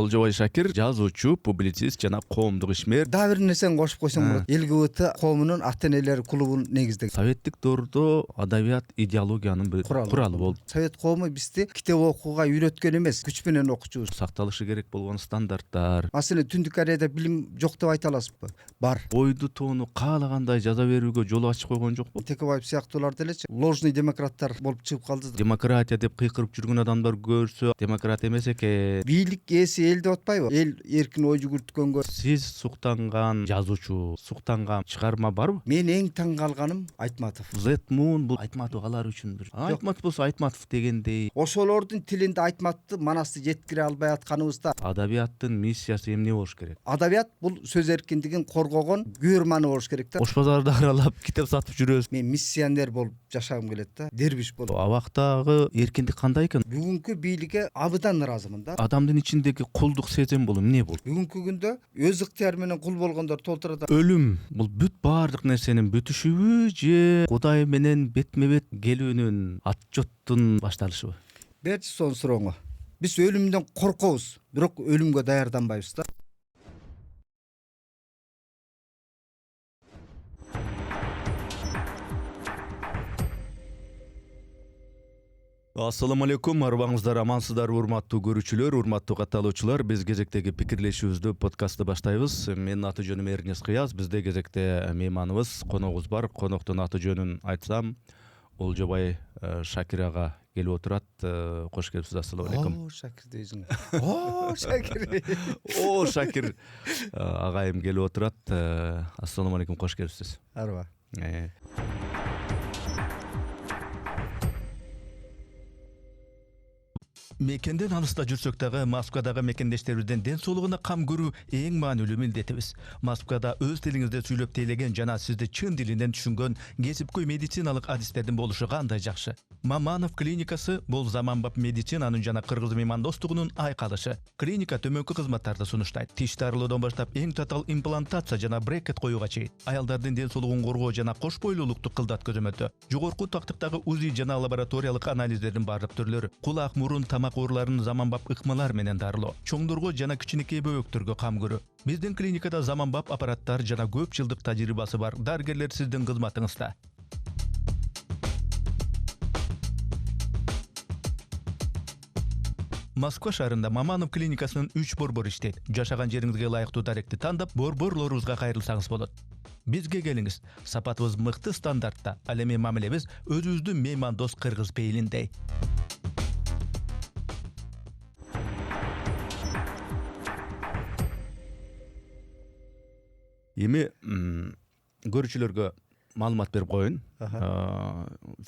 Олжобай Шакир жазуучу, публицист жана коомдук ишмер. Дагы бир нерсени кошуп койсоң болот. Эл КБТ коомунун ата-энелер клубун негиздеген. Советтик доордо адабият идеологиянын бир куралы болуп. Совет коому бизди китеп окууга үйрөткөн эмес, күч менен окучубуз. Сакталышы керек болгон стандарттар. Маселен Түндүк Кореяда билим жок деп айта аласызбы? Бар. Ойду тоону каалагандай жаза берүүгө жол ачып койгон жокпу? Текебаев сыяктуулар делечи ложный демократтар болуп чыгып калды. Демократия деп кыйкырып жүргөн адамдар көрсө, демократ эмес экен. Бийлик ээси эл деп атпайбы? Эл эркин ой жүгүрткөнгө. Сиз суктанган жазуучу, суктанган чыгарма барбы? Мен эң таң калганым Айтматов. Зетмун бул Айтматов алар үчүн бир. Айтматов болсо Айтматов дегендей. Ошолордун тилинде Айтматовду манасты жеткире албай атканыбызда Адабияттын миссиясы эмне болуш керек? адабият бул сөз эркиндигин коргогон күйөрманы болуш керек да. Ош базарды аралап китеп сатып жүрөбүз. Мен миссионер болуп жашагым келет да. Дербиш болуп. Абактагы эркиндик кандай экен? Бүгүнкү бийликке абдан ыраазымын да. Адамдын ичиндеги кулдук сезим бул эмне бул? Бүгүнкү күндө өз ыктыяры менен кул болгондор толтурат. Өлүм бул бүт баардык нерсенин бүтүшүбү же Кудай менен бетме бет келүүнүн отчеттун башталышыбы? Берчи сонун сурооңо. Биз өлүмдөн коркобуз, бирок өлүмгө даярданбайбыз да. Ассаламу алейкум, арбаңыздар амансыздарбы урматтуу көрүүчүлөр, урматтуу катталуучулар. Биз кезектеги пикирлешүүбүздү подкастты баштайбыз. Менин аты жөнүм Эрнес Кыяз. Бизде кезекте мейманыбыз, коногубуз бар. Коноктун аты жөнүн айтсам, Олжобай Шакир ага келип отурат. Кош келипсиз. Ассаламу алейкум. Шакир дейсиң. Шакир. Шакир агайым келип отурат. Ассаламу алейкум, кош келипсиз. Арба. Мекенден алыста жүрсөк дагы Москвадагы мекендештерибиздин ден соолугуна кам көрүү эң маанилүү милдетибиз. Москвада өз тилиңизде сүйлөп тейлеген жана сизди чын дилинен түшүнгөн кесипкөй медициналык адистердин болушу кандай жакшы. Маманов клиникасы бул заманбап медицинанын жана кыргыз меймандостугунун айкалышы. Клиника төмөнкү кызматтарды сунуштайт. Тиш дарылоодан баштап эң татаал имплантация жана брекет коюуга чейин. Аялдардын ден соолугун коргоо жана кош бойлуулукту кылдат көзөмөлдө. Жогорку тактыктагы УЗИ жана лабораториялык анализдердин баардык түрлөрү. Кулак, мурун, тамак ооруларын заманбап ыкмалар менен дарылоо. Чоңдорго жана кичинекей бөбөктөргө кам көрүү. Биздин клиникада заманбап аппараттар жана көп жылдык тажрыйбасы бар дарыгерлер сиздин кызматыңызда. Москва шаарында Маманов клиникасынын 3 борбор иштейт. Жашаган жериңизге ылайыктуу даректи тандап, борборлорубузга кайрылсаңыз болот. Бизге келиңиз. Сапатыбыз мыкты стандартта. Ал эми мамилебиз өзүбүздүн меймандос кыргыз пейилиндей. Эми көрүүчүлөргө маалымат берип коеюн.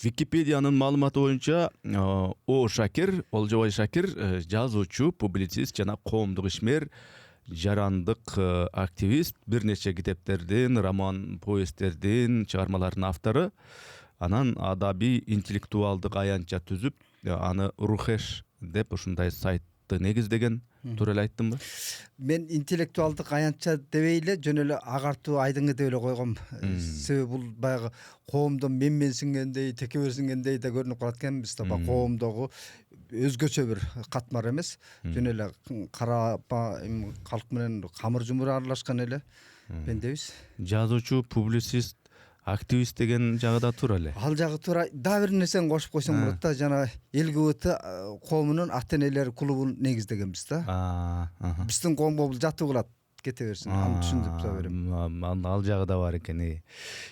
Википедиянын маалыматы боюнча Шакир, Олжобай Шакир жазуучу, публицист жана коомдук ишмер, жарандык активист, бир нече китептердин, роман, повесттердин, чыгармалардын автору. Анан адабий интеллектуалдык аянтча түзүп, аны Рухеш деп ушундай сайтты негиздеген. Туура эле айттымбы? Мен интеллектуалдык аянтча дебей эле жөн эле агартуу айдыңы деп эле койгом. Себеби бул баягы коомдон менсингендей, текеберсингендей да көрүнүп калат экен. Бизде коомдогу өзгөчө бир катмар эмес. Жөн эле карапайым калк менен камыр жумур аралашкан эле бендебиз. Жазуучу, публицист, активист деген жагы да туура эле. Ал жагы туура. Дагы бир нерсени кошуп койсоң болот да, жана эл КБТ коомунун ата-энелер клубун негиздегенбиз да. Биздин коомго бул жат угулат. Кете берсин. Аны түшүндүрүп берем. Ал жагы да бар экен.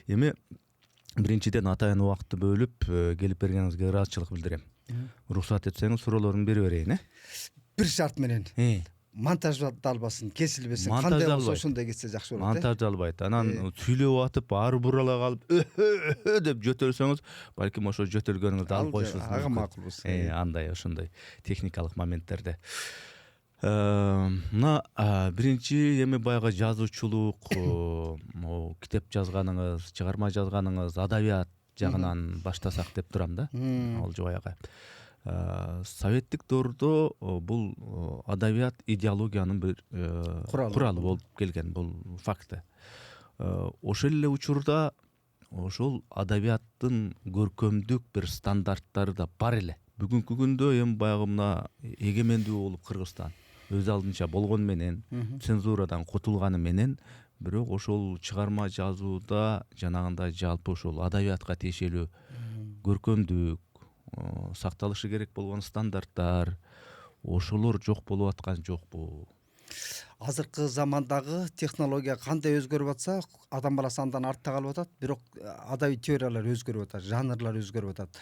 Эми биринчиден атайын убакытты бөлүп келип бергениңизге ыраазычылык билдирем. Уруксат этсеңиз суроолорун бере берейин, Бир шарт менен. Монтаждалбасын, кесилбесин. Кандай болсо ошондой кетсе жакшы болот. Монтаждалбайт. Анан сүйлөп атып, ары бурала калып деп жөтөлсөңүз, балким ошо жөтөлгөнүңүздү алып коюшуңуз мүмкүн. Ага макулбуз. Андай ошондой техникалык моменттерде. Мына биринчи эми баягы жазуучулук, китеп жазганыңыз, чыгарма жазганыңыз, адабият жагынан баштасак деп турам да. Олжобай ага. Советтик доордо бул адабият идеологиянын бир куралы болуп келген, бул факты. Ошол эле учурда ошол адабияттын көркөмдүк бир стандарттары да бар эле. Бүгүнкү күндө эми баягы мына эгемендүү болуп Кыргызстан. өз алдынча болгон менен цензурадан кутулганы менен бирок ошол чыгарма жазууда жанагындай жалпы ошол адабиятка тиешелүү көркөмдүк, сакталышы керек болгон стандарттар ошолор жок болуп аткан жокпу? Азыркы замандагы технология кандай өзгөрүп атса, адам баласы андан артта калып атат, бирок адабий теориялар өзгөрүп атат, жанрлар өзгөрүп атат.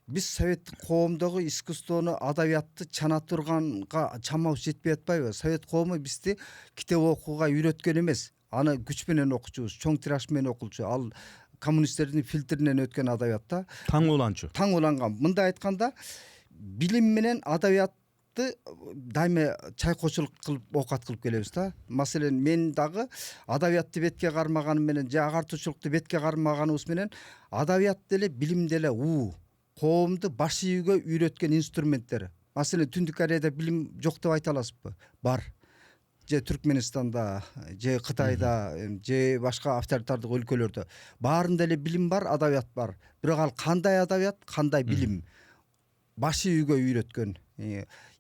Биз советтик коомдогу искусствону, адабиятты чана турганга чамабыз жетпей атпайбы? Совет коому бизди китеп окууга үйрөткөн эмес. Аны күч менен окучубуз, чоң тираж менен окулчу. Ал коммунисттердин фильтринен өткөн адабиятта Таң уланчу. таң уланган. Мындай айтканда, билим менен адабият дайыма чайкоочулук кылып оокат кылып келебиз да. Маселен, мен дагы адабиятты бетке кармаганым менен же агартуучулукту бетке кармаганыбыз менен адабият деле билим деле коомду баш ийүүгө үйрөткөн инструменттер. Маселен, Түндүк Кореяда билим жок деп айта аласызбы? Бар. Же Түркменистанда, же Кытайда, же башка авторитардык өлкөлөрдө баарында эле билим бар, адабият бар. Бирок ал кандай адабият, кандай билим баш ийүүгө үйрөткөн,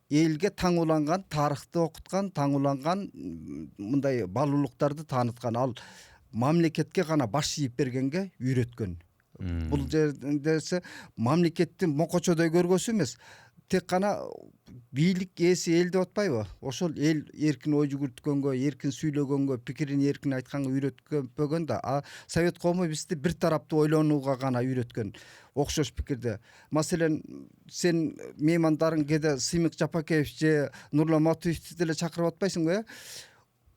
элге таң уланган, тарыхты окуткан, таң уланган мындай баалуулуктарды тааныткан, ал мамлекетке гана баш ийип бергенге үйрөткөн. Бул жерде мамлекетти мокочодой көргөсү эмес, тек гана бийлик ээси эл деп атпайбы? Ошол эл эркин ой жүгүрткөнгө, эркин сүйлөгөнгө, пикирин эркин айтканга үйрөткөнбөгөн да. Совет коому бизди бир тараптуу ойлонууга гана үйрөткөн. Окшош пикирде. Маселен, сен меймандарың кээде Сыймык Жапакеев же Нурлан Матуевди деле чакырып атпайсыңбы?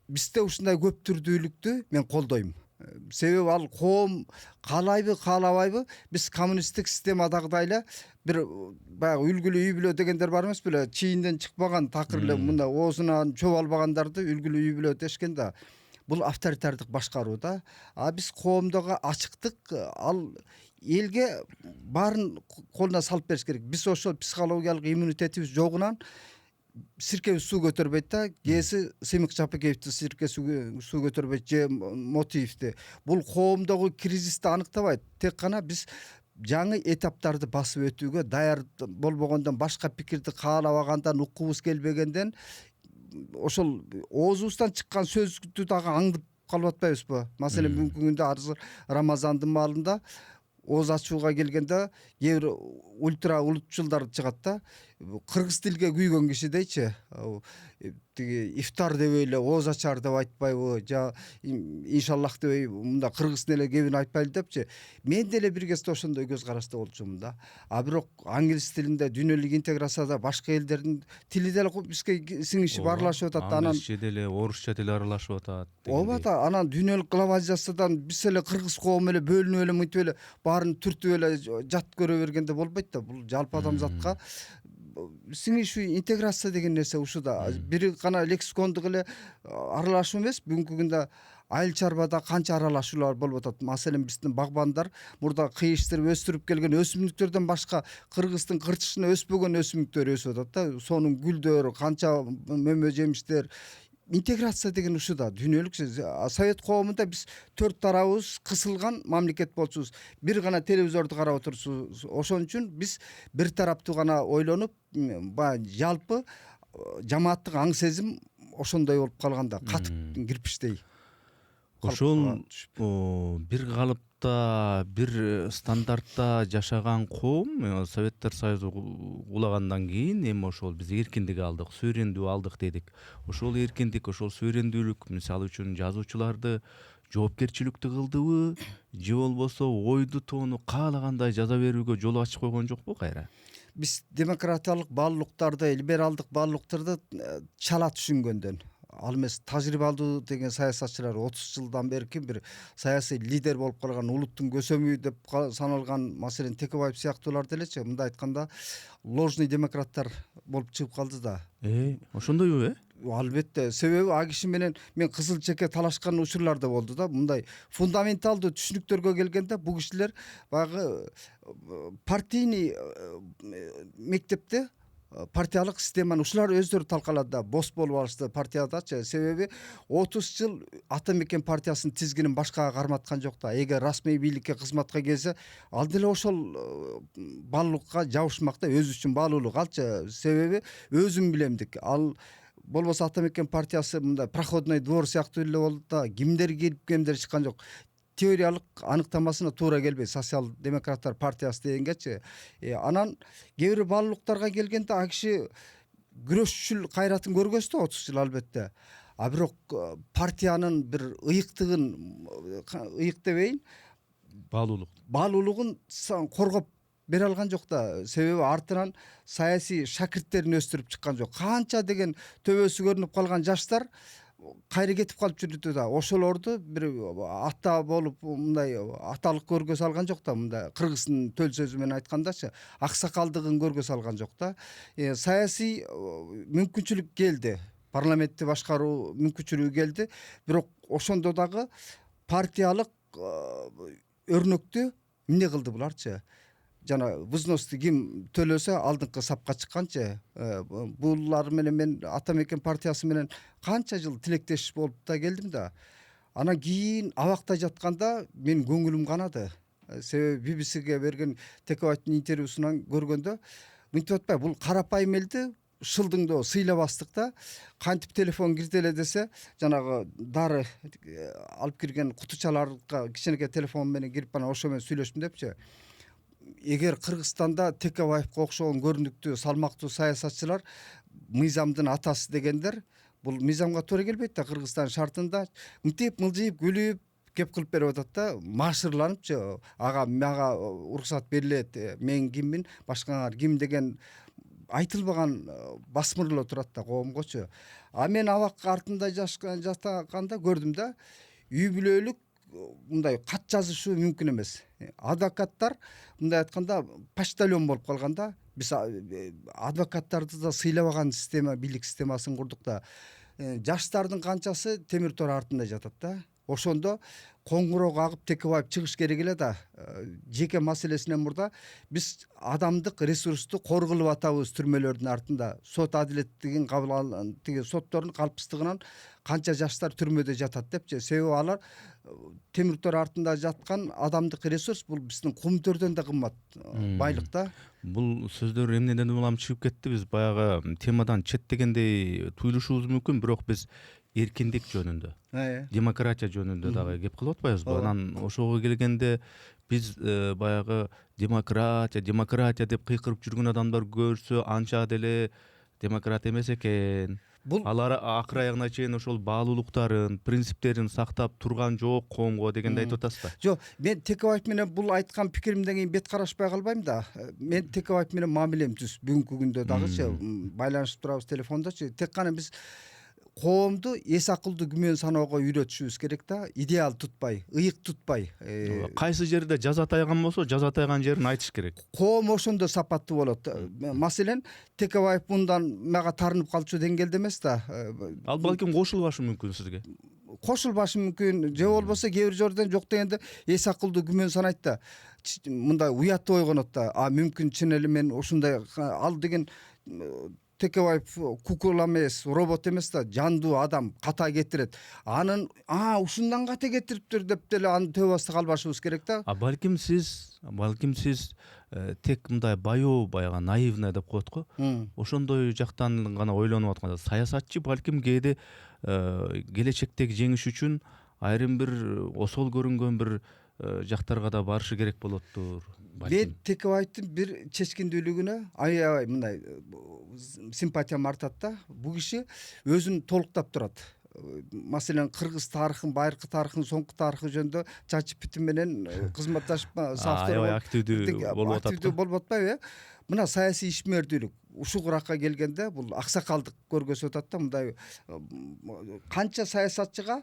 Бизде ушундай көп түрдүүлүктү мен колдойм. Себеби ал коом каалайбы, каалабайбы, биз коммунисттик системадагыдай эле бир баягы үлгүлүү үй бүлө дегендер бар эмес беле? Чийинден чыкпаган, такыр эле мында оозунан чөп албагандарды үлгүлүү үй бүлө дешкен да. Бул авторитардык башкаруу да. Биз коомдогу ачыктык, ал элге баарын колуна салып бериш керек. Биз ошол психологиялык иммунитетибиз жогунан сиркебиз суу көтөрбөйт да. Кээси Сыймык Жапакеевди сирке суу көтөрбөйт же Мотиевди. Бул коомдогу кризисти аныктабайт. Тек гана биз жаңы этаптарды басып өтүүгө даяр болбогондон, башка пикирди каалабагандан, уккубуз келбегенден, ошол оозубуздан чыккан сөздү дагы аңдып калып атпайбызбы? Маселен, бүгүнкү күндө арзы Рамазандын маалында ооз ачууга келгенде кээ бир ультра улутчулдар чыгат да. Кыргыз тилге күйгөн киши дейчи, тиги ифтар дебей эле ооз ачар деп айтпайбы, же иншаллах дебей мында кыргыз тилине кебин айтпайлы депчи. Мен деле бир кезде ошондой көз карашта болчумун да. Бирок англис тилинде, дүйнөлүк интеграцияда башка элдердин тили деле бизге сиңишип аралашып атат. Англисче деле, орусча деле аралашып атат. Ооба да, анан дүйнөлүк глобализациядан биз эле кыргыз коому эле бөлүнүп эле мынтип эле баарын түртүп эле жат көрө бергенде болбойт да. Бул жалпы адамзатка сиңишүү, интеграция деген нерсе ушуда. Бир гана лексикондук эле аралашуу эмес, бүгүнкү күндө айыл чарбада канча аралашуулар болуп атат. Маселен, биздин багбандар мурда кыйыштырып өстүрүп келген өсүмдүктөрдөн башка кыргыздын кырчышына өспөгөн өсүмдүктөр өсүп атат да. Сонун гүлдөр, канча мөмө жемиштер. Интеграция деген ушуда, дүйнөлүк. Совет коомунда биз төрт тарабыбыз кысылган мамлекет болчубуз. Бир гана телевизорду карап отурсубуз. Ошон үчүн биз бир тараптуу гана ойлонуп, жалпы жамааттык аң сезим ошондой болуп калганда, катык кирпичтей. Ошол бир калыпта, бир стандартта жашаган коом Советтер Союзу кулагандан кийин эми ошол биз эркиндик алдык, суверендүү алдык дедик. Ошол эркиндик, ошол суверендүүлүк мисалы үчүн жазуучуларды жоопкерчиликтүү кылдыбы, же болбосо ойду тоону каалагандай жаза берүүгө жол ачып койгон жокпу кайра? Биз демократиялык баалуулуктарды, либералдык баалуулуктарды чала түшүнгөндөн, ал эмес тажрыйбалуу деген саясатчылар 30 жылдан берки бир саясий лидер болуп калган, улуттун көсөмү деп саналган, маселен Текебаев сыяктуулар делечи, мындай айтканда ложный демократтар болуп чыгып калды да. Ошондойбу? Албетте. Себеби а киши менен мен кызыл чеке талашкан учурлар да болду да. Мындай фундаменталдуу түшүнүктөргө келгенде бу кишилер баягы партийный мектепте партиялык системаны ушулар өздөрү талкалады да. Бос болуп алышты партиядачы. Себеби 30 жыл Ата Мекен партиясынын тизгинин башкага карматкан жок да. Эгер расмий бийликке кызматка келсе, ал деле ошол баалуулукка жабышмак да, өзү үчүн баалуулук алчы. Себеби өзүм билемдик. Ал болбосо ата мекен партиясы мындай проходной двор сыяктуу эле болду да, кимдер келип кимдер чыккан жок. Теориялык аныктамасына туура келбейт социал демократтар партиясы дегенгечи. Анан кээ бир баалуулуктарга келгенде а киши күрөшчүл кайратын көргөз да 30 жыл албетте. А бирок партиянын бир ыйык дебейин, баалуулугун коргоп бере алган жок да. Себеби артынан саясий шакирттерин өстүрүп чыккан жок. Канча деген төбөсү көрүнүп калган жаштар кайра кетип калып жүрдү да. Ошолорду бир ата болуп мындай аталык көргөзө алган жок да. Мындай кыргыздын төл сөзү менен айткандачы, аксакалдыгын көргөзө алган жок да. Саясий мүмкүнчүлүк келди. Парламентти башкаруу мүмкүнчүлүгү келди. Бирок ошондо дагы партиялык өрнөктү эмне кылды буларчы? Жана взносту ким төлөсө алдыңкы сапка чыкканчы. Булар менен мен ата мекен партиясы менен канча жыл тилектеш болуп да келдим да. Анан кийин абакта жатканда мен көңүлүм канады. Себеби BBC-ге берген Текебаевдин интервьюсунан көргөндө мынтип атпайбы, бул карапайым элди шылдыңдоо сыйлабастык да. Кантип телефон кирди эле десе, жанагы дары алып кирген кутучаларга кичинекей телефон менен кирип анан ошо менен сүйлөштүм депчи. Эгер Кыргызстанда Текебаевга окшогон көрүнүктүү салмактуу саясатчылар мыйзамдын атасы дегендер, бул мыйзамга туура келбейт да. Кыргызстан шартында мынтип мылжыйып күлүп кеп кылып берип атат да, маашырланыпчы. Ага мага уруксат берилет, мен киммин, башкаңар ким деген айтылбаган басмырлоо турат да коомгочу. А мен абак артында жатканда көрдүм да, үй бүлөлүк мындай кат жазышуу мүмкүн эмес. Адвокаттар мындай айтканда почтальон болуп калган да. Биз адвокаттарды да сыйлабаган система, бийлик системасын курдук да. Жаштардын канчасы темир тор артында жатат да. Ошондо коңгуроо кагып Текебаев чыгыш керек эле да. Жеке маселесинен мурда биз адамдык ресурсту кор кылып атабыз түрмөлөрдүн артында. Сот адилеттигин тиги соттордун калпсыздыгынан канча жаштар түрмөдө жатат депчи. Себеби алар темир тор артында жаткан адамдык ресурс бул биздин кумтөрдөн да кымбат байлык да. Бул сөздөр эмнеден улам чыгып кетти, биз баягы темадан четтегендей туюлушубуз мүмкүн, бирок биз эркиндик жөнүндө, демократия жөнүндө дагы кеп кылып атпайбызбы? Анан ошого келгенде биз баягы демократия деп кыйкырып жүргөн адамдар көрсө анча деле демократ эмес экен. Алар акыр аягына чейин ошол баалуулуктарын, принциптерин сактап турган жок коомго дегенди айтып атасыз да. Жок, мен Текебаев менен бул айткан пикиримден кийин бет карашпай калбайм да. Мен Текебаев менен мамилем түз. Бүгүнкү күндө дагычы байланышып турабыз телефондочу. Тек кана биз коомду эс акылдуу күмөн саноого үйрөтүшүбүз керек да. Идеал тутпай, ыйык тутпай. Кайсы жерде жаза тайган болсо, жаза тайган жерин айтыш керек. Коом ошондо сапаттуу болот. Маселен, Текебаев мындан мага тарынып калчу деңгээлде эмес да. Ал балким кошулбашы мүмкүн сизге. Кошулбашы мүмкүн, же болбосо кээ бир жерден жок дегенде эс акылдуу күмөн санайт да. Мындай уят ойгонот да. Мүмкүн чын эле мен ушундай ал деген Текебаев кукула эмес, робот эмес да, жандуу адам, ката кетирет. Анын ушундан ката кетириптир деп деле аны төбө басты калбашыбыз керек да. Балким сиз тек мындай баягы наивный деп коет го. Ошондой жактан гана ойлонуп атканда, саясатчы балким кээде келечектеги жеңиш үчүн айрым бир осол көрүнгөн бир жактарга да барышы керек болоттур. Мен Текебаевдин бир чечкиндүүлүгүнө аябай мындай симпатиям артат да. Бул киши өзүн толуктап турат. Маселен, кыргыз тарыхын, байыркы тарыхын, соңку тарыхы жөнүндө ChatGPT менен кызматташып аябай активдүү болуп атат. Активдүү болуп атпайбы? Мына саясий ишмердүүлүк ушул куракка келгенде бул аксакалдык көргөзүп атат да. Мындай канча саясатчыга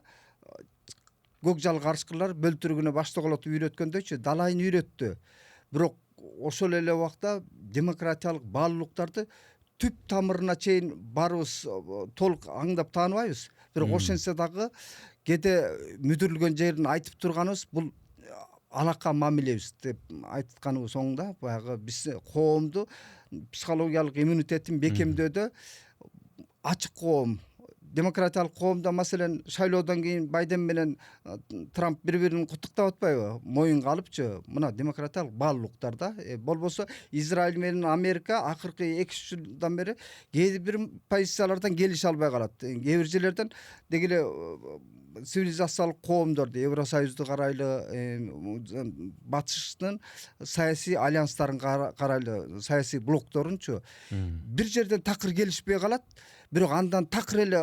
көк жал карышкылар бөлтүрүгүнө баштоголотуп үйрөткөндөйчү далайын үйрөттү. Бирок ошол эле убакта демократиялык баалуулуктарды түп тамырына чейин барыбыз толук аңдап тааныбайбыз. Бирок ошентсе дагы кээде мүдүрүлгөн жерин айтып турганыбыз бул алака мамилебиз деп айтканыбыз оң да. Баягы биз коомду психологиялык иммунитетин бекемдөөдө ачык коом, демократиялык коомдо маселен шайлоодон кийин Байден менен Трамп бири бирин куттуктап атпайбы, моюнга алыпчы. Мына демократиялык баалуулуктар да. Болбосо Израиль менен Америка акыркы 2-3 жылдан бери кээ бир позициялардан келише албай калат. Кээ бир жерлерден деги эле цивилизациялык коомдорду, Евросоюзду карайлы, батыштын саясий альянстарын карайлы саясий блокторунчу бир жерден такыр келишпей калат. Бирок андан такыр эле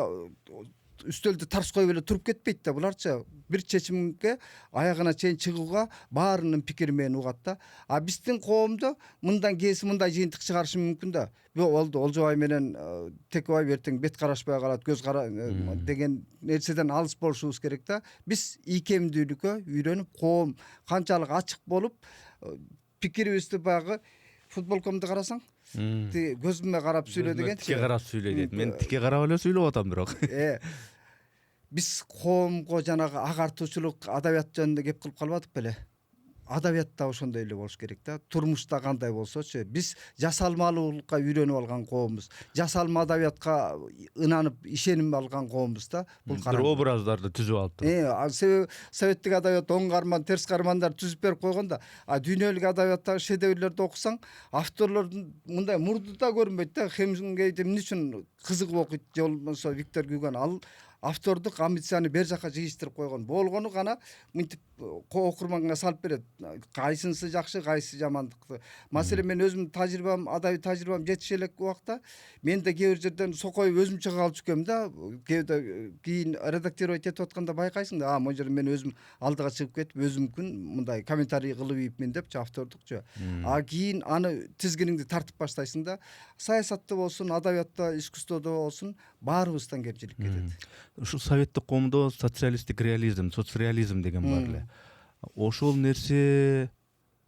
үстөлдү тарс коюп эле туруп кетпейт да. Буларчы бир чечимге аягына чейин чыгууга баарынын пикири менен угат да. А биздин коомдо мындан кээси мындай жыйынтык чыгарышы мүмкүн да. Болду, Олжобай менен Текебай эртең бет карашпай калат, көз кара деген нерседен алыс болушубуз керек да. Биз ийкемдүүлүккө үйрөнүп, коом канчалык ачык болуп, пикирибизди баягы футболкомду карасаң, көзүмө карап сүйлө деген. Тике карап сүйлө дейт. Мен тике карап эле сүйлөп атам бирок. Биз коомго жанагы агартуучулук, адабият жөнүндө кеп кылып калбадык беле. Адабият да ошондой эле болуш керек да. Турмушта кандай болсочу, биз жасалмалуулукка үйрөнүп алган коомбуз. Жасалма адабиятка ынанып, ишенип алган коомбуз да. Бул бир образдарды түзүп алыптыр. Себеби советтик адабият оң карман, терс кармандар түзүп берип койгондо, дүйнөлүк адабияттагы шедеврлерди окусаң, авторлордун мындай мурду да көрүнбөйт да. Хемингуэйди эмне үчүн кызыгып окуйт, же болбосо Виктор Гюгоны ал автордук амбицияны бер жака жыйыштырып койгон. Болгону гана мынтип окурманга салып берет. Кайсынысы жакшы, кайсы жамандыкты. Маселен мен өзүм тажрыйбам, адабий тажрыйбам жетише элек убакта мен да кээ бир жерден сокоюп өзүмчө калып жүргөм да. Кээде кийин редактировать этип атканда байкайсың да, могу жерде мен өзүм алдыга чыгып кетип, өзүмкүн мындай комментарий кылып ийипмин депчи, автордукчу. Кийин аны тизгиниңди тартып баштайсың да. Саясатта болсун, адабиятта, искусстводо болсун, баарыбыздан кемчилик кетет. Ушу советтик коомдо социалисттик реализм, соцреализм деген бар эле. Ошол нерсе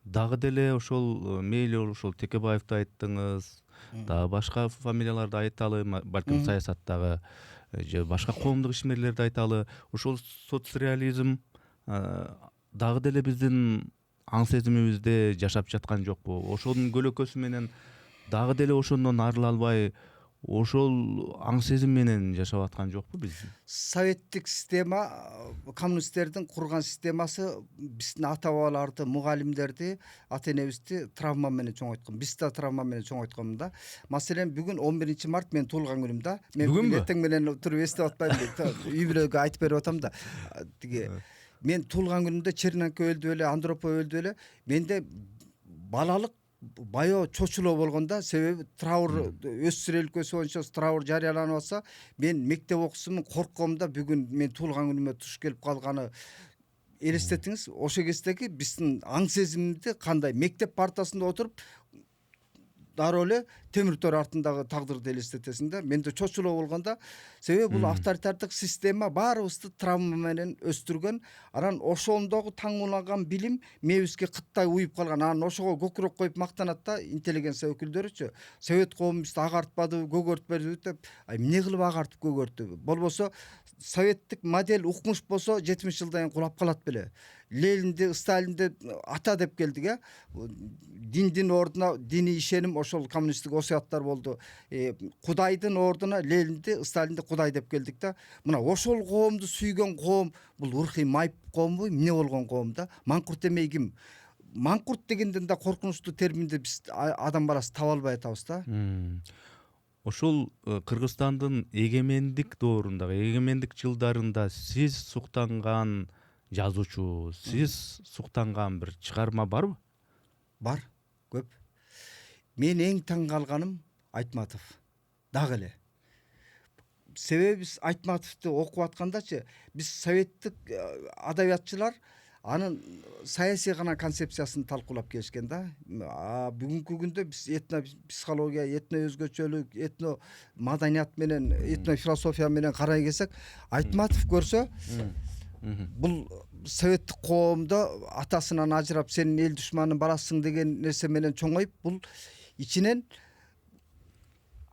дагы деле ошол мейли ошол Текебаевди айттыңыз, дагы башка фамилияларды айталы, балким саясаттагы же башка коомдук ишмерлерди айталы. Ошол соцреализм дагы деле биздин аң сезимибизде жашап жаткан жокпу? Ошонун көлөкөсү менен дагы деле ошондон арыла албай, ошол аң сезим менен жашап аткан жокпу биз? Советтик система, коммунисттердин курган системасы биздин ата бабаларды, мугалимдерди, ата энебизди травма менен чоңойткон. Биз да травма менен чоңойтконмун да. Маселен, бүгүн 11 март мен туулган күнүм да. Мен эртең менен туруп эстеп атпайм дейт. Үй бүлөгө айтып берип атам да. Мен туулган күнүмдө Черненко өлдү эле, Андропов өлдү эле. Менде балалык баяу чочулоо болгондо, себеби траур СССР өлкөсү боюнча траур жарыяланып атса, мен мектеп окуусумун коркком да. Бүгүн мен туулган күнүмө туш келип калганы элестетиңиз. Ошо кездеги биздин аң сезимди кандай, мектеп партасында отуруп дароо эле темир тор артындагы тагдырды элестетесиң да. Менде чочулоо болгондо, себеби бул авторитардык система баарыбызды травма менен өстүргөн. Анан ошондогу таңууланган билим мебизге кыттай уюп калган. Анан ошого көкүрөк коюп мактанат да интеллигенция өкүлдөрүчү. Совет коому бизди агартпады, көгөртпөдү деп. Эмне кылып агартып көгөртү? Болбосо советтик модель укмуш болсо 70 жылдан кийин кулап калат беле. Ленинди, Сталинди ата деп келдик, диндин ордуна диний ишеним, ошол коммунисттик осуяттар болду. Кудайдын ордуна Ленинди, Сталинди кудай деп келдик да. Мына ошол коомду сүйгөн коом бул урхий майып коомбу, эмне болгон коом да? Маңкурт эмей ким? Маңкурт дегенден да коркунучтуу терминди биз адам баласы таба албай атабыз да. Ошол Кыргызстандын эгемендик доорундагы, эгемендик жылдарында сиз суктанган жазуучу, сиз суктанган бир чыгарма барбы? Бар, көп. Мен эң таң калганым Айтматов. Дагы эле. Себеби биз Айтматовду окуп аткандачы, биз советтик адабиятчылар анын саясий гана концепциясын талкуулап келишкен да. Бүгүнкү күндө биз этно психология, этно өзгөчөлүк, этно маданият менен, этно философия менен карай келсек, Айтматов көрсө бул советтик коомдо атасынан ажырап сенин эл душманын баласысың деген нерсе менен чоңоюп, бул ичинен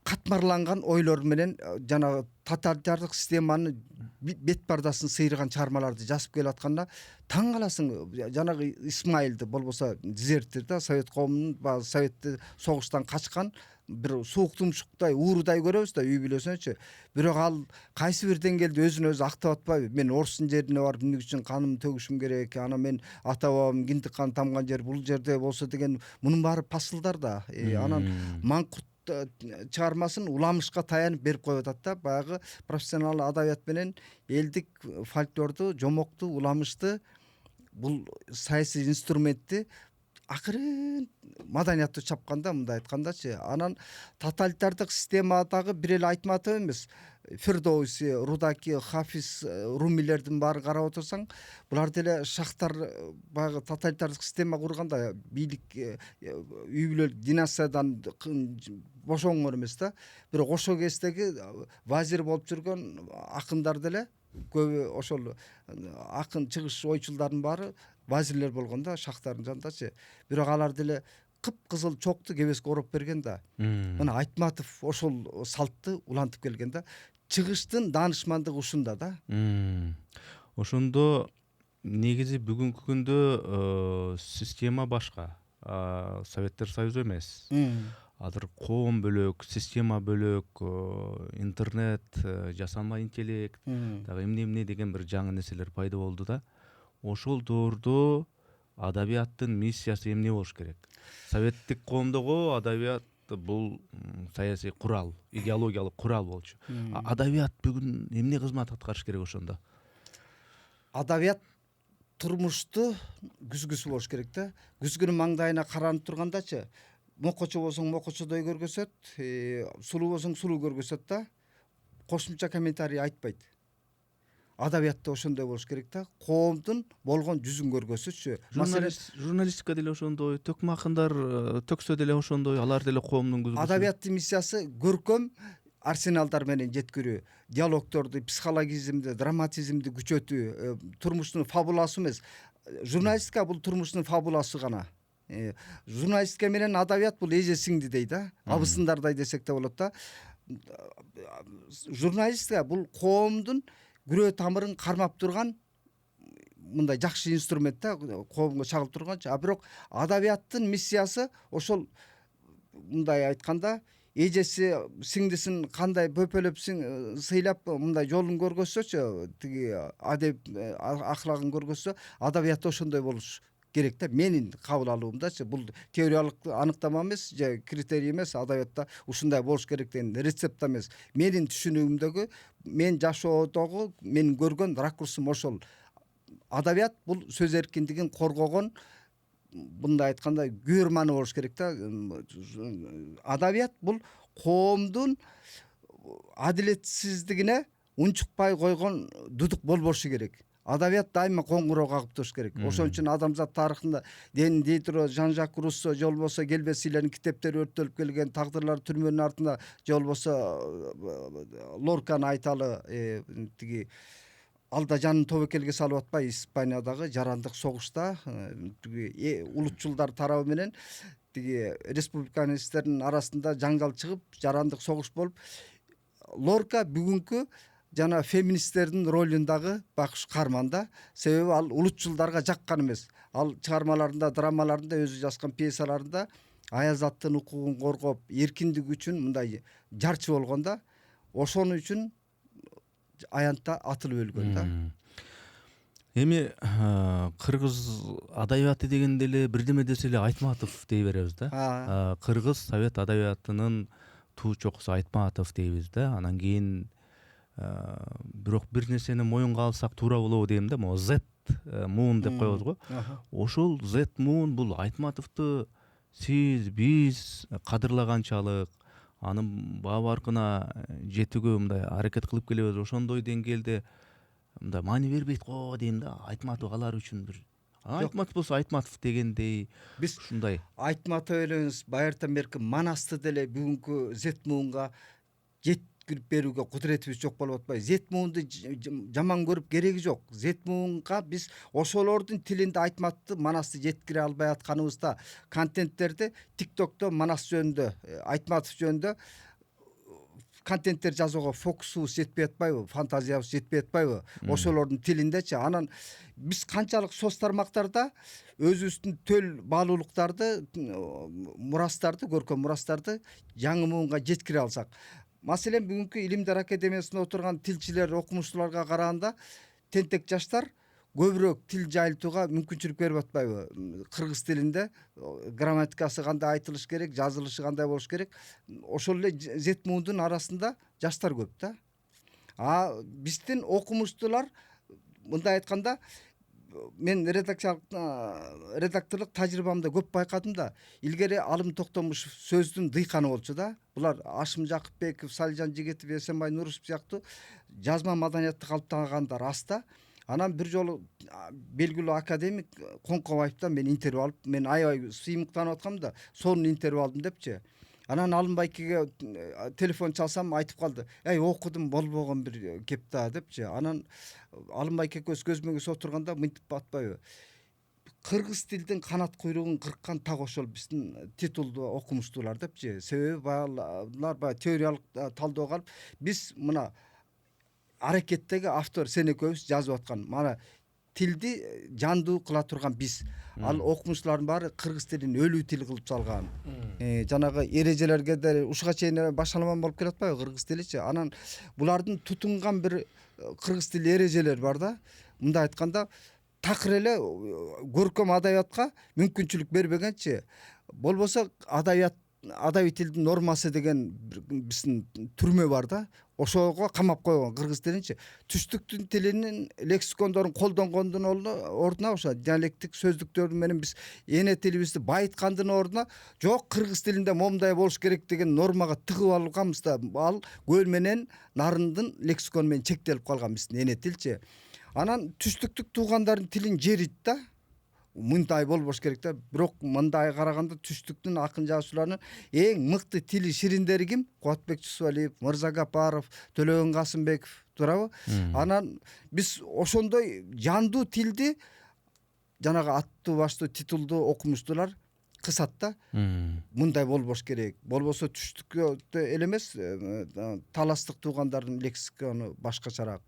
катмарланган ойлор менен жанагы тоталитардык системаны бет пардасын сыйрыган чыгармаларды жазып келатканда таң каласың. Жанагы Исмаилди болбосо дезертир да, совет коомунун, советти согуштан качкан бир суук тумшуктай уурудай көрөбүз да үй бүлөсүнчү. Бирок ал кайсы бир деңгээлде өзүн өзү актап атпайбы? Мен орустун жерине барып эмне үчүн канымды төгүшүм керек? Анан мен ата бабам кинтик кан тамган жер бул жерде болсо деген мунун баары пасылдар да. Анан маңкурт чыгармасын уламышка таянып берип коюп атат да. Баягы профессионал адабият менен элдик фольклорду, жомокту, уламышты бул саясий инструментти акырын маданияттуу чапканда, мындай айткандачы, анан тоталитардык системадагы бир эле айтма атап эмес, Фирдоуси, Рудаки, Хафиз, Румилердин баарын карап отурсаң, булар деле шахтар баягы тоталитардык система курганда бийлик үй бүлөлүк династиядан бошонгон эмес да. Бирок ошол кездеги вазир болуп жүргөн акындар деле көбү ошол акын чыгыш ойчулдардын баары вазирлер болгон да, шахтардын жанындачы. Бирок алар деле кыпкызыл чокту кебеске ороп берген да. Мына Айтматов ошол салтты улантып келген да. Чыгыштын даанышмандыгы ушунда да. Ошондо негизи бүгүнкү күндө система башка. Советтер Союзу эмес. Азыр коом бөлөк, система бөлөк, интернет, жасанма интеллект, дагы эмне деген бир жаңы нерселер пайда болду да. Ошол доордо адабияттын миссиясы эмне болуш керек? Советтик коомдогу адабият бул саясий курал, идеологиялык курал болчу. Адабият бүгүн эмне кызмат аткарыш керек ошондо? Адабият турмушту күзгүсү болуш керек да. Күзгүнүн маңдайына каранып тургандачы, мокочо болсоң мокочодой көргөзөт, сулуу болсоң сулуу көргөзөт да. Кошумча комментарий айтпайт. Адабиятта ошондой болуш керек да. Коомдун болгон жүзүн көргөзсүчү. Журналистика деле ошондой, төкмө акындар төксө деле ошондой, алар деле коомдун күзгүсү. Адабияттын миссиясы көркөм арсеналдар менен жеткирүү, диалогторду, психологизмди, драматизмди күчөтүү, турмуштун фабуласы эмес. Журналистика бул турмуштун фабуласы гана. Журналистика менен адабият бул эже сиңди дейт да. Абысындардай десек да болот да. Журналистика бул коомдун күрөө тамырын кармап турган мындай жакшы инструмент да, коомго чагылып турганчы. А бирок адабияттын миссиясы ошол мындай айтканда эжеси сиңдисин кандай бөпөлөп сыйлап мындай жолун көргөзсөчү, тиги адеп ахлагын көргөзсө, адабиятта ошондой болуш керек да. Менин кабыл алуумдачы, бул теориялык аныктама эмес же критерий эмес, адабиятта ушундай болуш керек деген рецепт эмес. Менин түшүнүгүмдөгү, мен жашоодогу мен көргөн ракурсум ошол. Адабият бул сөз эркиндигин коргогон, мындай айтканда күйөрманы болуш керек да. Адабият бул коомдун адилетсиздигине унчукпай койгон дудук болбошу керек. Адабият дайыма коңгуроо кагып туруш керек. Ошон үчүн адамзат тарыхында Дени Дидро, Жан-Жак Руссо, же болбосо Келбесилердин китептери өрттөлүп келген, тагдырлар түрмөнүн артында, же болбосо Лорканы айталы, тиги алда жанын тобокелге салып атпай Испаниядагы жарандык согушта тиги улутчулдар тарабы менен тиги республиканисттердин арасында жаңжал чыгып, жарандык согуш болуп, Лорка бүгүнкү жана феминисттердин ролундагы бакыш каарман да. Себеби ал улутчулдарга жаккан эмес. Ал чыгармаларында, драмаларында, өзү жазган пьесаларында аяз аттын укугун коргоп, эркиндик үчүн мындай жарчы болгон да. Ошону үчүн аянтта атылып өлгөн да. Эми кыргыз адабияты дегенде эле бирдеме десе эле Айтматов дей беребиз да. Кыргыз совет адабиятынын туу чокусу Айтматов дейбиз да. Анан кийин бирок бир нерсени моюнга алсак туура болобу дейм да. Могу Z Moon деп коебуз го. Ошол Z Moon бул Айтматовду сиз, биз кадырлаганчалык, анын баа баркына жетүүгө мындай аракет кылып келебиз. Ошондой деңгээлде мындай маани бербейт го дейм да. Айтматов алар үчүн бир Айтматов болсо Айтматов дегендей Биз ушундай. Айтматов элеңиз байыртан берки Манасты деле бүгүнкү Z Moonга жеткирип берүүгө кудуретибиз жок болуп атпайбы? Z Moonду жаман көрүп кереги жок. Z Moonга биз ошолордун тилинде Айтматовду, Манасты жеткире албай атканыбызда контенттерди TikTokто Манас жөнүндө, Айтматов жөнүндө контенттер жазууга фокусубуз жетпей атпайбы, фантазиябыз жетпей атпайбы ошолордун тилиндечи. Анан биз канчалык соц тармактарда өзүбүздүн төл баалуулуктарды, мурастарды, көркөм мурастарды жаңы муунга жеткире алсак. Маселен бүгүнкү Илимдер академиясында отурган тилчилер, окумуштууларга караганда тентек жаштар көбүрөөк тил жайылтууга мүмкүнчүлүк берип атпайбы? Кыргыз тилинде грамматикасы кандай айтылыш керек, жазылышы кандай болуш керек? Ошол эле зет муундун арасында жаштар көп да. Биздин окумуштуулар, мындай айтканда, мен редакторлук тажрыйбамда көп байкадым да. Илгери Алым Токтомушев сөздүн дыйканы болчу да. Булар Ашым Жакыпбеков, Салижан Жигитов, Эсенбай Нурусов сыяктуу жазма маданиятты калыптагандар аста. Анан бир жолу белгилүү академик Коңкобаевден мен интервью алып, мен аябай сыймыктанып аткам да, сонун интервью алдым депчи. Анан Алым байкеге телефон чалсам айтып калды: "Эй, окудум, болбогон бир кеп да" депчи. Анан Алым байке көзмө көз отурганда мынтип атпайбы? Кыргыз тилдин канат куйругун кырккан так ошол биздин титулдуу окумуштуулар депчи. Себеби баягы теориялык талдоого алып, биз мына аракеттеги автор сен экөөбүз жазып аткан мана тилди жандуу кыла турган биз. Ал окумуштуулардын баары кыргыз тилин өлүү тил кылып салган. Жанагы эрежелерге да ушуга чейин башаламан болуп келатпайбы кыргыз тиличи? Анан булардын тутунган бир кыргыз тили эрежелери бар да. Мындай айтканда, такыр эле көркөм адабиятка мүмкүнчүлүк бербегенчи. Болбосо адабий тилдин нормасы деген биздин түрмө бар да. Ошого камап койгон кыргыз тилинчи. Түштүктүн тилинин лексикондорун колдонгондун ордуна ошо диалектик сөздүктөр менен биз эне тилибизди байыткандын ордуна жок, кыргыз тилинде момундай болуш керек деген нормага тыгып алганбыз да. Ал көл менен нарындын лексикону менен чектелип калган биздин эне тилчи. Анан түштүктүк туугандардын тилин жерит да. Мындай болбош керек да. Бирок мындай караганда түштүктүн акын жазуучуларынын эң мыкты тили шириндери ким? Кубатбек Жусупалиев, Мырза Гапаров, Төлөгөн Касымбеков, туурабы? Анан биз ошондой жандуу тилди жанагы аттуу баштуу титулдуу окумуштуулар кысат да. Мындай болбош керек. Болбосо түштүккө эле эмес, таластык туугандардын лексикону башкачараак,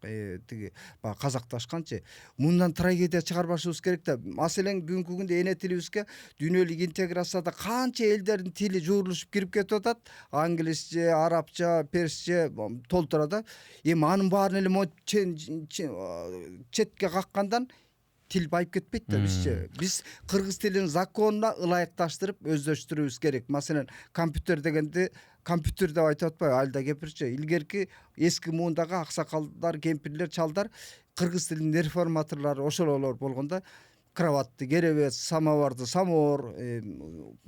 тиги баягы казакташканчы. Мындан трагедия чыгарбашыбыз керек да. Маселен бүгүнкү күндө эне тилибизге дүйнөлүк интеграцияда канча элдердин тили жуурулушуп кирип кетип атат. Англисче, арабча, персче толтура да. Эми анын баарын эле четке каккандан тил байып кетпейт да бизчи. Биз кыргыз тилин законуна ылайыкташтырып өздөштүрүүбүз керек. Маселен, компьютер дегенди компьютер деп айтып атпайбы? Айылда кепирчи. Илгерки эски муундагы аксакалдар, кемпирлер, чалдар кыргыз тилинин реформаторлору ошолор болгондо кроватты керебет, самоварды самовар,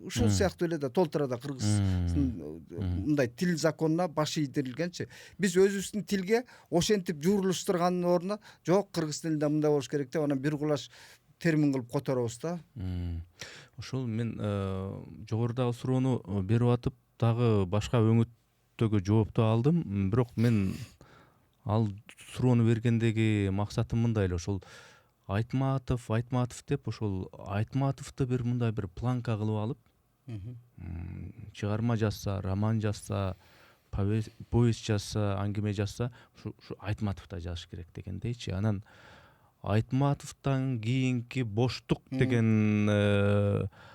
ушул сыяктуу эле да толтура да кыргыз мындай тил законуна баш ийдирилгенчи. Биз өзүбүздүн тилге ошентип жуурулуштургандын ордуна жок, кыргыз тилинде мындай болуш керек деп анан бир кулаш термин кылып которобуз да. Ошол мен жогорудагы суроону берип атып дагы башка өңүттөгү жоопту алдым. Бирок мен ал суроону бергендеги максатым мындай эле, ошол Айтматов деп ошол Айтматовду бир мындай бир планка кылып алып, чыгарма жазса, роман жазса, повесть жазса, аңгеме жазса, ушу Айтматов да жазыш керек дегендейчи. Анан Айтматовдон кийинки Боштук деген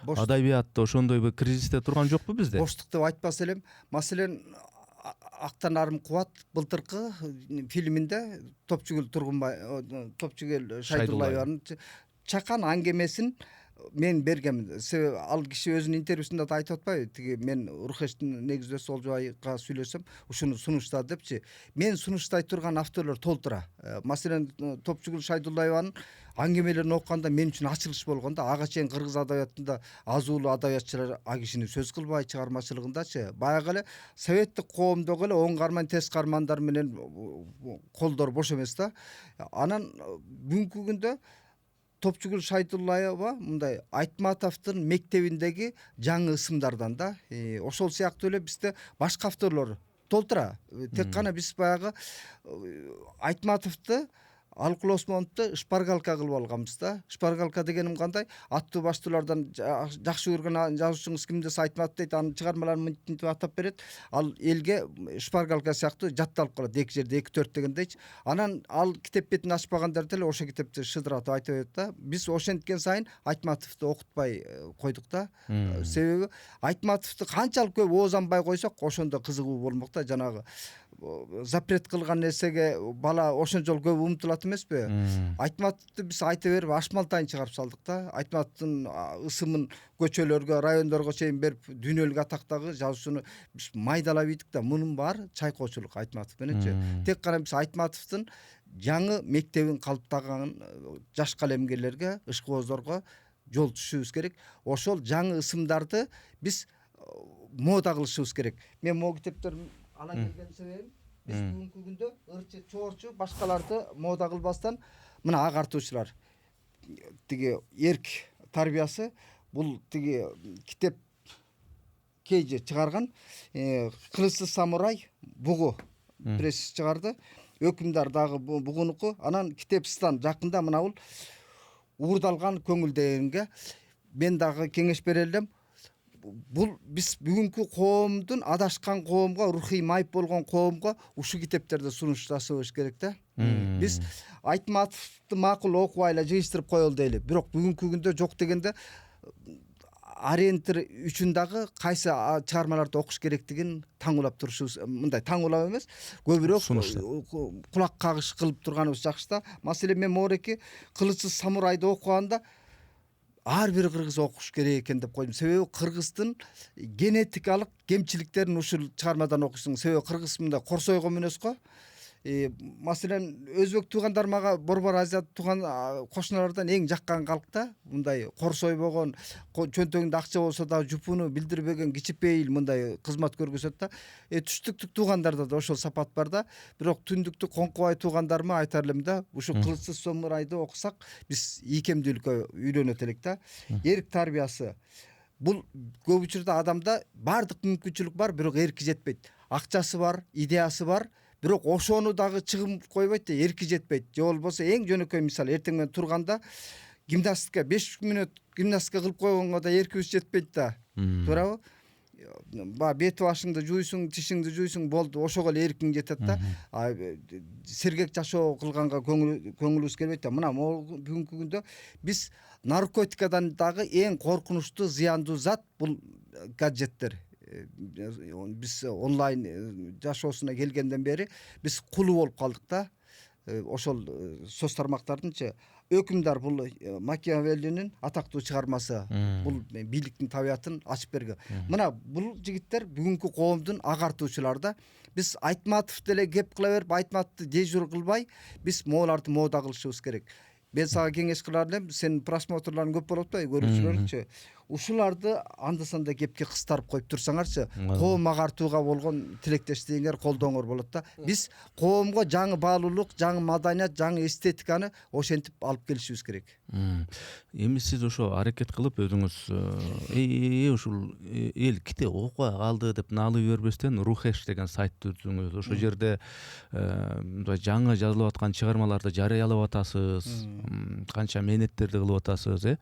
адабиятты ошондой бир кризисте турган жокпу бизде? Боштук деп айтпас элем. Маселен, Актан арым кубат былтыркы фильминде Топчугүл Шайдуллаеванын чакан аңгемесин мен бергем. Себеби ал киши өзүнүн интервьюсунда да айтып атпайбы? Тиги мен Урхештин негиздөөсү Олжобайга сүйлөсөм, ушуну сунушта депчи. Мен сунуштай турган авторлор толтура. Маселен, Топчугүл Шайдуллаеванын аңгемелерин окуганда мен үчүн ачылыш болгон да. Ага чейин кыргыз адабиятында азуулуу адабиятчылар а кишини сөз кылбай чыгармачылыгындачы. Баягы эле советтик коомдогу эле оң карман, тез кармандар менен колдор бош эмес да. Анан бүгүнкү күндө Топчугүл Шайдуллаева мындай Айтматовдун мектебиндеги жаңы ысымдардан да. Ошол сыяктуу эле бизде башка авторлор толтура. Тек гана биз баягы Айтматовду алкулосмонту шпаргалка кылып алганбыз да. Шпаргалка дегеним кандай? Аттуу баштуулардан жакшы көргөн жазуучуңуз ким десе айтмат дейт. Анын чыгармаларын мынтип атап берет. Ал элге шпаргалка сыяктуу жатталып калат. Эки жерде 2-4 дегендейчи. Анан ал китеп бетин ачпагандар деле ошо китепти шыдыратып айтып берет да. Биз ошенткен сайын Айтматовду окутпай койдук да. Себеби Айтматовду канчалык көп оозанбай койсок, ошондо кызыгуу болмок да. Жанагы запрет кылган нерсеге бала ошончол көп умтулат эмеспи? Айтматовду биз айта берип ашмалтайын чыгарып салдык да. Айтматовдун ысымын көчөлөргө, райондорго чейин берип дүйнөлүк атактагы жазуучуну биз майдалап ийдик да. Мунун баары чайкоочулук Айтматов мененчи. Тек гана биз Айтматовдун жаңы мектебин калыптаган жаш калемгерлерге, ышкыбоздорго жол түшүбүз керек. Ошол жаңы ысымдарды биз мода кылышыбыз керек. Мен могу китептерди ала келген себебим биз бүгүнкү күндө ырчы, чоорчу башкаларды мода кылбастан мына агартуучулар тиги эрк тарбиясы бул тиги китеп Кейжи чыгарган Кылычсыз самурай бугу пресс чыгарды. Өкүмдар дагы бугунуку. Анан Китепстан жакында мына бул уурдалган көңүл дегенге мен дагы кеңеш бере элем. Бул биз бүгүнкү коомдун адашкан коомго, рухий майып болгон коомго ушул китептерди сунушташыбыз керек да. Биз Айтматовду макул окубайла жыйыштырып коелу дейли. Бирок бүгүнкү күндө жок дегенде ориентир үчүн дагы кайсы чыгармаларды окуш керектигин таңуулап турушубуз, мындай таңуулап эмес, көбүрөөк кулак кагыш кылып турганыбыз жакшы да. Маселен мен могуреки Кылычсыз самурайды окуганда ар бир кыргыз окуш керек экен деп койдум. Себеби кыргыздын генетикалык кемчиликтерин ушул чыгармадан окуйсуң. Себеби кыргыз мындай корсойго мүнөз го. Маселен өзбек туугандар мага Борбор Азия тууган кошуналардан эң жаккан калк да. Мындай корсойбогон, чөнтөгүндө акча болсо да жупуну билдирбеген кичипейил мындай кызмат көргөзөт да. Түштүктүк туугандарда да ошол сапат бар да. Бирок түндүктүк коңкубай туугандарыма айтар элем да, ушул Кылычсыз самурайды окусак биз ийкемдүүлүккө үйлөнөт элек да. Эрк тарбиясы бул көп учурда адамда баардык мүмкүнчүлүк бар, бирок эрки жетпейт. Акчасы бар, идеясы бар, бирок ошону дагы чыгым койбойт да, эрки жетпейт. Же болбосо эң жөнөкөй мисал, эртең менен турганда гимнастика 5 мүнөт гимнастика кылып койгонго да эркибиз жетпейт да. Туурабы? Бет башыңды жуйсуң, тишиңди жуйсуң, болду, ошого эле эркиң жетет да. Сергек жашоо кылганга көңүлүбүз келбейт да. Мына бүгүнкү күндө биз наркотикадан дагы эң коркунучтуу, зыяндуу зат бул гаджеттер. Биз онлайн жашоосуна келгенден бери биз кулу болуп калдык да. Ошол соц тармактардынчы өкүмдар бул Макиавеллинин атактуу чыгармасы. Бул бийликтин табиятын ачып берген. Мына бул жигиттер бүгүнкү коомдун агартуучулары да. Биз Айтматов деле кеп кыла берип, Айтматовду дежур кылбай, биз могуларды мода кылышыбыз керек. Мен сага кеңеш кылар элем, сенин просмотрларың көп болуп атпайбы, көрүүчүлөрүңчү? Ушуларды анда-санда кепке кыстарып коюп турсаңарчы, коом агартууга болгон тилектештигиңер, колдооңор болот да. Биз коомго жаңы баалуулук, жаңы маданият, жаңы эстетиканы ошентип алып келишибиз керек. Эми сиз ошо аракет кылып өзүңүз ушул эл китеп окуя калды деп наалып бербестен Рухеш деген сайт түздүңүз. Ошол жерде жаңы жазылып аткан чыгармаларды жарыялап атасыз, канча мээнеттерди кылып атасыз,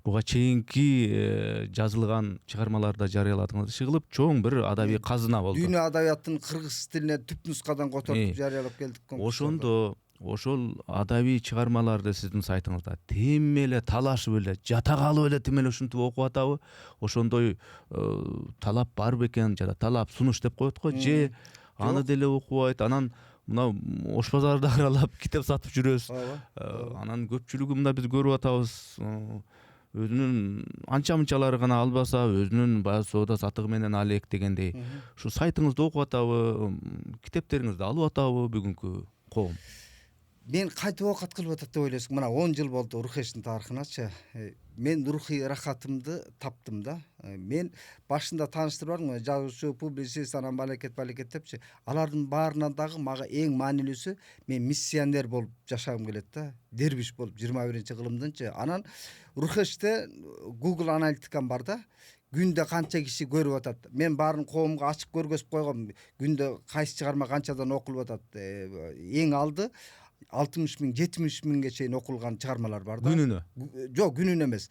буга чейинки жазылган чыгармаларды жарыяладыңыз. Иши кылып чоң бир адабий казына болду. Дүйнө адабиятын кыргыз тилине түп нускадан котортуп жарыялап келдик. Ошондо ошол адабий чыгармаларды сиздин сайтыңызда тем эле талашып эле, жата калып эле тим эле ушинтип окуп атабы? Ошондой талап бар бекен, жада талап сунуш деп коет го, же аны деле окубайт, анан мына ош базарды аралап китеп сатып жүрөбүз. Анан көпчүлүгү мында биз көрүп атабыз. Өзүнүн анча мынчалары гана албаса, өзүнүн баягы соода сатыгы менен алек дегендей. Ушу сайтыңызды окуп атабы, китептериңизди алып атабы бүгүнкү коом? Мен кайтып окат кылып атат деп ойлойсуң. Мына 10 жыл болду Рухештин тарыхыначы. Мен рухий рахатымды таптым да. Мен башында тааныштырбадым, жазуучу, публицист, анан балекет депчи. Алардын баарынан дагы мага эң маанилүүсү, мен миссионер болуп жашагым келет да. Дербиш болуп 21-кылымдынчы. Анан Рухеште Google аналитикам бар да. Күндө канча киши көрүп атат. Мен баарын коомго ачып көргөзүп койгом. Күндө кайсы чыгарма канчадан окулуп атат. Эң алды 60 миң 70 миңге чейин окулган чыгармалар бар да. Күнүнө? Жок, күнүнө эмес.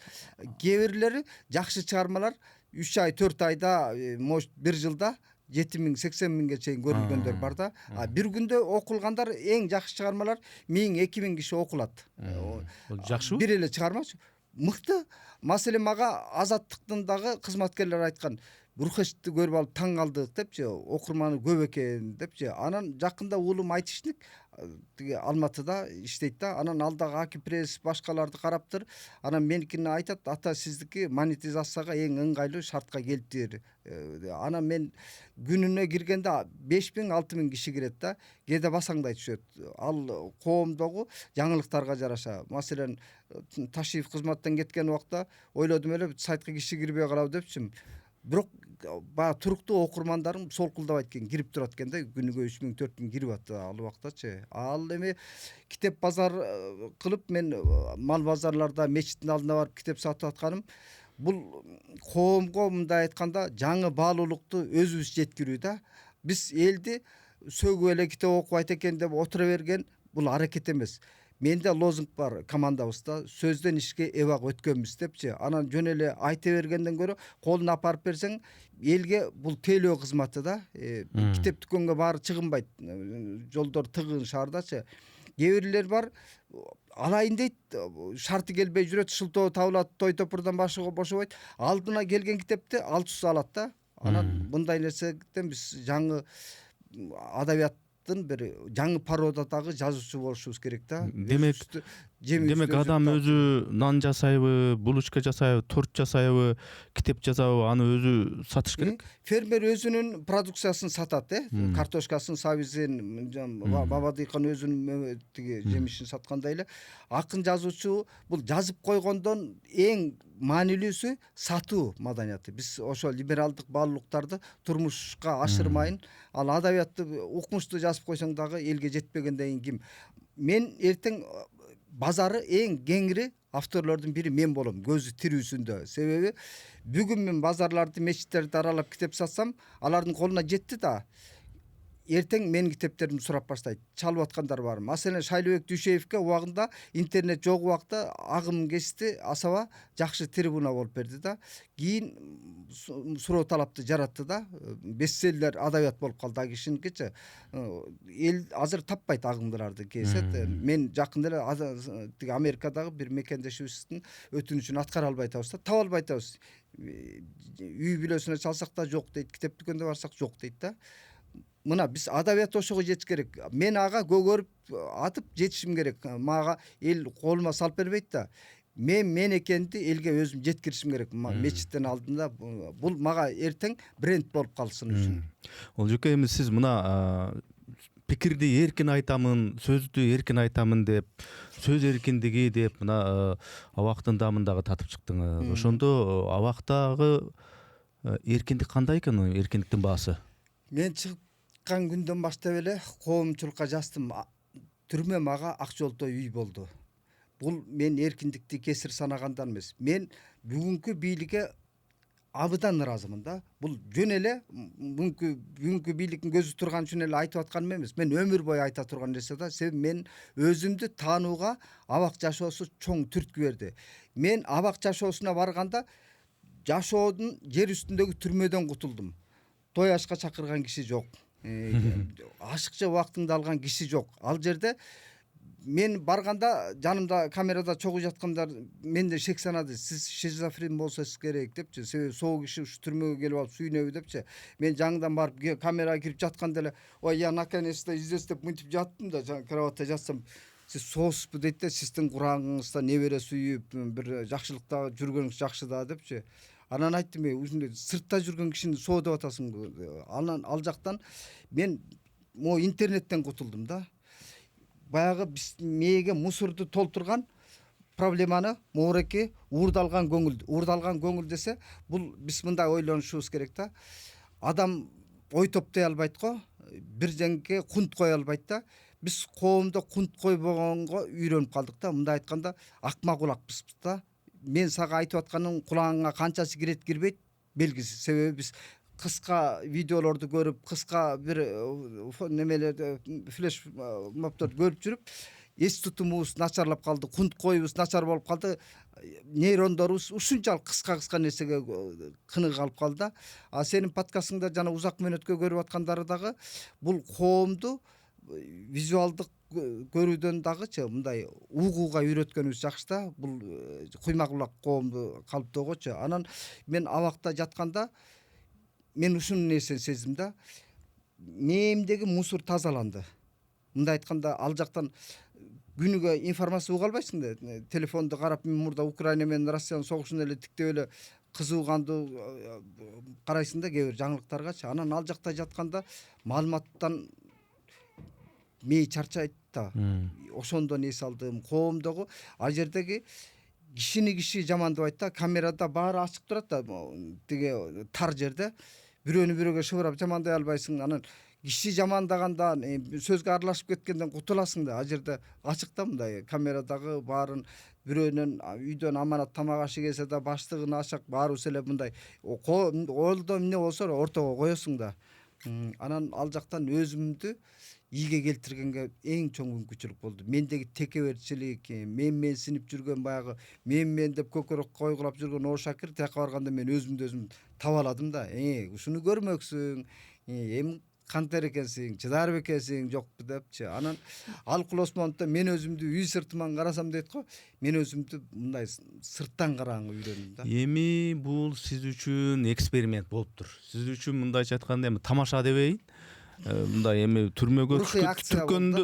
Кээ бирлери жакшы чыгармалар 3 ай 4 айда, может 1 жылда 7 миң 80 миңге чейин көрүлгөндөр бар да. А бир күндө окулгандар эң жакшы чыгармалар 1000 2000 киши окулат. Бул жакшыбы? Бир эле чыгармачы мыкты. Маселен мага Азаттыктын дагы кызматкерлери айткан, Бурхешти көрүп алып таң калдык депчи, окурманы көп экен депчи. Анан жакында уулум айтышник, тиги Алматыда иштейт да. Анан ал дагы Акипресс башкаларды караптыр. Анан меникини айтат, ата сиздики монетизацияга эң ыңгайлуу шартка келиптир. Анан мен күнүнө киргенде 5 миң 6 миң киши кирет да. Кээде басаңдай түшөт. Ал коомдогу жаңылыктарга жараша. Маселен Ташиев кызматтан кеткен убакта ойлодум эле сайтка киши кирбей калабы депчим. Бирок баягы туруктуу окурмандарым солкулдабайт экен, кирип турат экен да. Күнүгө 3 миң 4 миң кирип атты ал убактачы. Ал эми китеп базар кылып мен мал базарларда, мечиттин алдына барып китеп сатып атканым бул коомго мындай айтканда жаңы баалуулукту өзүбүз жеткирүү да. Биз элди сөгүп эле китеп окубайт экен деп отура берген бул аракет эмес. Менде лозунг бар командабызда, сөздөн ишке эбак өткөнбүз депчи. Анан жөн эле айта бергенден көрө колуна апарып берсең, элге бул тейлөө кызматы да. Китеп дүкөнгө баары чыгынбайт. Жолдор тыгын шаардачы. Кээ бирлер бар, алайын дейт, шарты келбей жүрөт, шылтоо табылат, той топурдан башыга бошобойт. Алдына келген китепти алчусу алат да. Анан мындай нерседен биз жаңы адабияттын бир жаңы пародадагы жазуучу болушубуз керек да. Демек адам өзү нан жасайбы, булочка жасайбы, торт жасайбы, китеп жазабы, аны өзү сатыш керек. Фермер өзүнүн продукциясын сатат, картошкасын, сабизин, баба дыйкан өзүнүн тиги жемишин саткандай эле. Акын жазуучу бул жазып койгондон эң маанилүүсү сатуу маданияты. Биз ошо либералдык баалуулуктарды турмушка ашырмайын, ал адабиятты укмуштуу жазып койсоң дагы элге жетпегенден кийин мен эртең базары эң кеңири авторлордун бири мен болом, көзү тирүүсүндө. Себеби бүгүн мен базарларды, мечиттерди аралап китеп сатсам, алардын колуна жетти да, эртең менин китептеримди сурап баштайт. Чалып аткандар бар. Маселен Шайлыбек Дүйшеевке убагында интернет жок убакта агым кести асаба жакшы трибуна болуп берди да. Кийин суроо талапты жаратты да. Бестселлер адабият болуп калды кишиникичи. Эл азыр таппайт агымдарды кесет. Мен жакында эле тиги Америкадагы бир мекендешибиздин өтүнүчүн аткара албай атабыз да, таба албай атабыз. Үй бүлөсүнө чалсак да жок дейт, китеп дүкөнүнө барсак жок дейт да. Мына биз адабият ошого жетиш керек. Мен ага көгөрүп атып жетишим керек. Мага эл колума салып бербейт да. Мен экенди элге өзүм жеткиришим керек. Мечиттин алдында бул мага эртең бренд болуп калсын үчүн. Олжеке, эми сиз мына пикирди эркин айтамын, сөздү эркин айтамын деп, сөз эркиндиги деп мына абактын дамындагы татып чыктыңыз. Ошондо абактагы эркиндик кандай экен, эркиндиктин баасы? Мен чыккан күндөн баштап эле коомчулукка жаздым. Түрмө мага ак жолтой үй болду. Бул мен эркиндикти кесир санагандан эмес. Мен бүгүнкү бийликке абыдан ыраазымын да. Бул жөн эле бүгүнкү бийликтин көзү турган үчүн эле айтып атканым эмес. Мен өмүр бою айта турган нерсе да. Себеби мен өзүмдү таанууга абак жашоосу чоң түрткү берди. Мен абак жашоосуна барганда жашоодун жер үстүндөгү түрмөдөн кутулдум. Той ашка чакырган киши жок. Ашыкча убактыңды алган киши жок. Ал жерде мен барганда жанымда камерада чогуу жаткандар менде шек санады. Сиз шизофрен болсоңуз керек депчи. Себеби соо киши ушу түрмөгө келип алып сүйнөбү депчи. Мен жаңыдан барып камерага кирип жатканда эле, ой, я наконец-то здесь деп мынтип жаттым да, кроватта жатсам, сиз соосузбу дейт да, сиздин курагыңызда небере сүйүп бир жакшылыкта жүргөнүңүз жакшы да депчи. Анан айттым, өзүнө сыртта жүргөн кишини соо деп атасың. Анан ал жактан мен могу интернеттен кутулдум да. Баягы биз мээге мусорду толтурган проблеманы моореки уурдалган көңүл десе, бул биз мындай ойлонушубуз керек да. Адам ой топтой албайт го, бир жеңге кунт кое албайт да. Биз коомдо кунт койбогонго үйрөнүп калдык да. Мындай айтканда акмак улакпыз да. Мен сага айтып атканым кулагыңа канчасы кирет кирбейт белгисиз. Себеби биз кыска видеолорду көрүп, кыска бир немелерди, флеш мобторду көрүп жүрүп, эс тутумубуз начарлап калды, кунт коюбуз начар болуп калды, нейрондорубуз ушунчалык кыска нерсеге кыныгып калып калды да. А сенин подкастыңда жана узак мөөнөткө көрүп аткандары дагы бул коомду визуалдык көрүүдөн дагычы мындай угууга үйрөткөнүбүз жакшы да, бул куймак булак коомду калыптоогочу. Анан мен абакта жатканда мен ушул нерсени сездим да, мээмдеги мусор тазаланды. Мындай айтканда, ал жактан күнүгө информация уга албайсың да, телефонду карап, мен мурда Украина менен Россиянын согушун эле тиктеп эле кызууганды карайсың да кээ бир жаңылыктаргачы. Анан ал жакта жатканда маалыматтан мээ чарчайт да. Ошондон эс алдым. Коомдогу ал жердеги кишини киши жамандабайт да, камерада баары ачык турат да, тиги тар жерде бирөөнү бирөөгө шыбырап жамандай албайсың. Анан киши жамандаганда сөзгө аралашып кеткенден кутуласың да. Ал жерде ачык да, мындай камерадагы баарын бирөөнүн үйдөн аманат тамак ашы келсе да баштыгын ашак баарыбыз эле мындай олдо эмне болсо ортого коесуң да. Анан ал жактан өзүмдү ийге келтиргенге эң чоң мүмкүнчүлүк болду. Мендеги текеберчилик, менсинип жүргөн баягы мен деп көкөрөк койгулап жүргөн Ошакир тияка барганда мен өзүм таба аладым да. Ушуну көрмөксүң, эми кантер экенсиң, чыдар бекенсиң, жокпу депчи. Анан Алкул Осмоновдо мен өзүмдү үй сыртыман карасам дейт го, мен өзүмдү мындай сырттан караганга үйрөндүм да. Эми бул сиз үчүн эксперимент болуптур. Сиз үчүн мындайча айтканда эми тамаша дебейин. Мындай эми түрмөгө түшкөндө,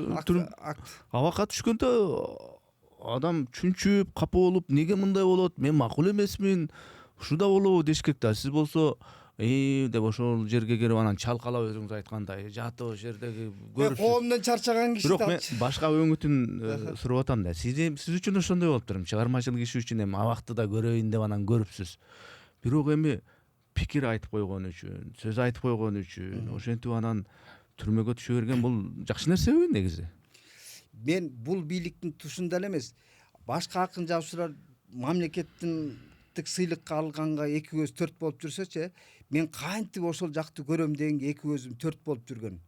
абакка түшкөндө адам чүнчүп капа болуп, неге мындай болот, мен макул эмесмин, ушул да болобу деш керек да. Сиз болсо деп ошол жерге келип анан чалкалап өзүңүз айткандай жатып ошол жердеги көрүп, коомдон чарчаган киши. Бирок мен башка өңүтүн сурап атам да. Сиз үчүн ошондой болуптур. Чыгармачыл киши үчүн эми абакты да көрөйүн деп анан көрүпсүз. Бирок эми пикир айтып койгон үчүн, сөз айтып койгон үчүн ошентип анан түрмөгө түшө берген бул жакшы нерсеби негизи? Мен бул бийликтин тушунда эле эмес, башка акын жазуучулар мамлекеттик сыйлыкка алганга эки көз төрт болуп жүрсөчү, мен кантип ошол жакты көрөм дегенге эки көзүм төрт болуп жүргөн.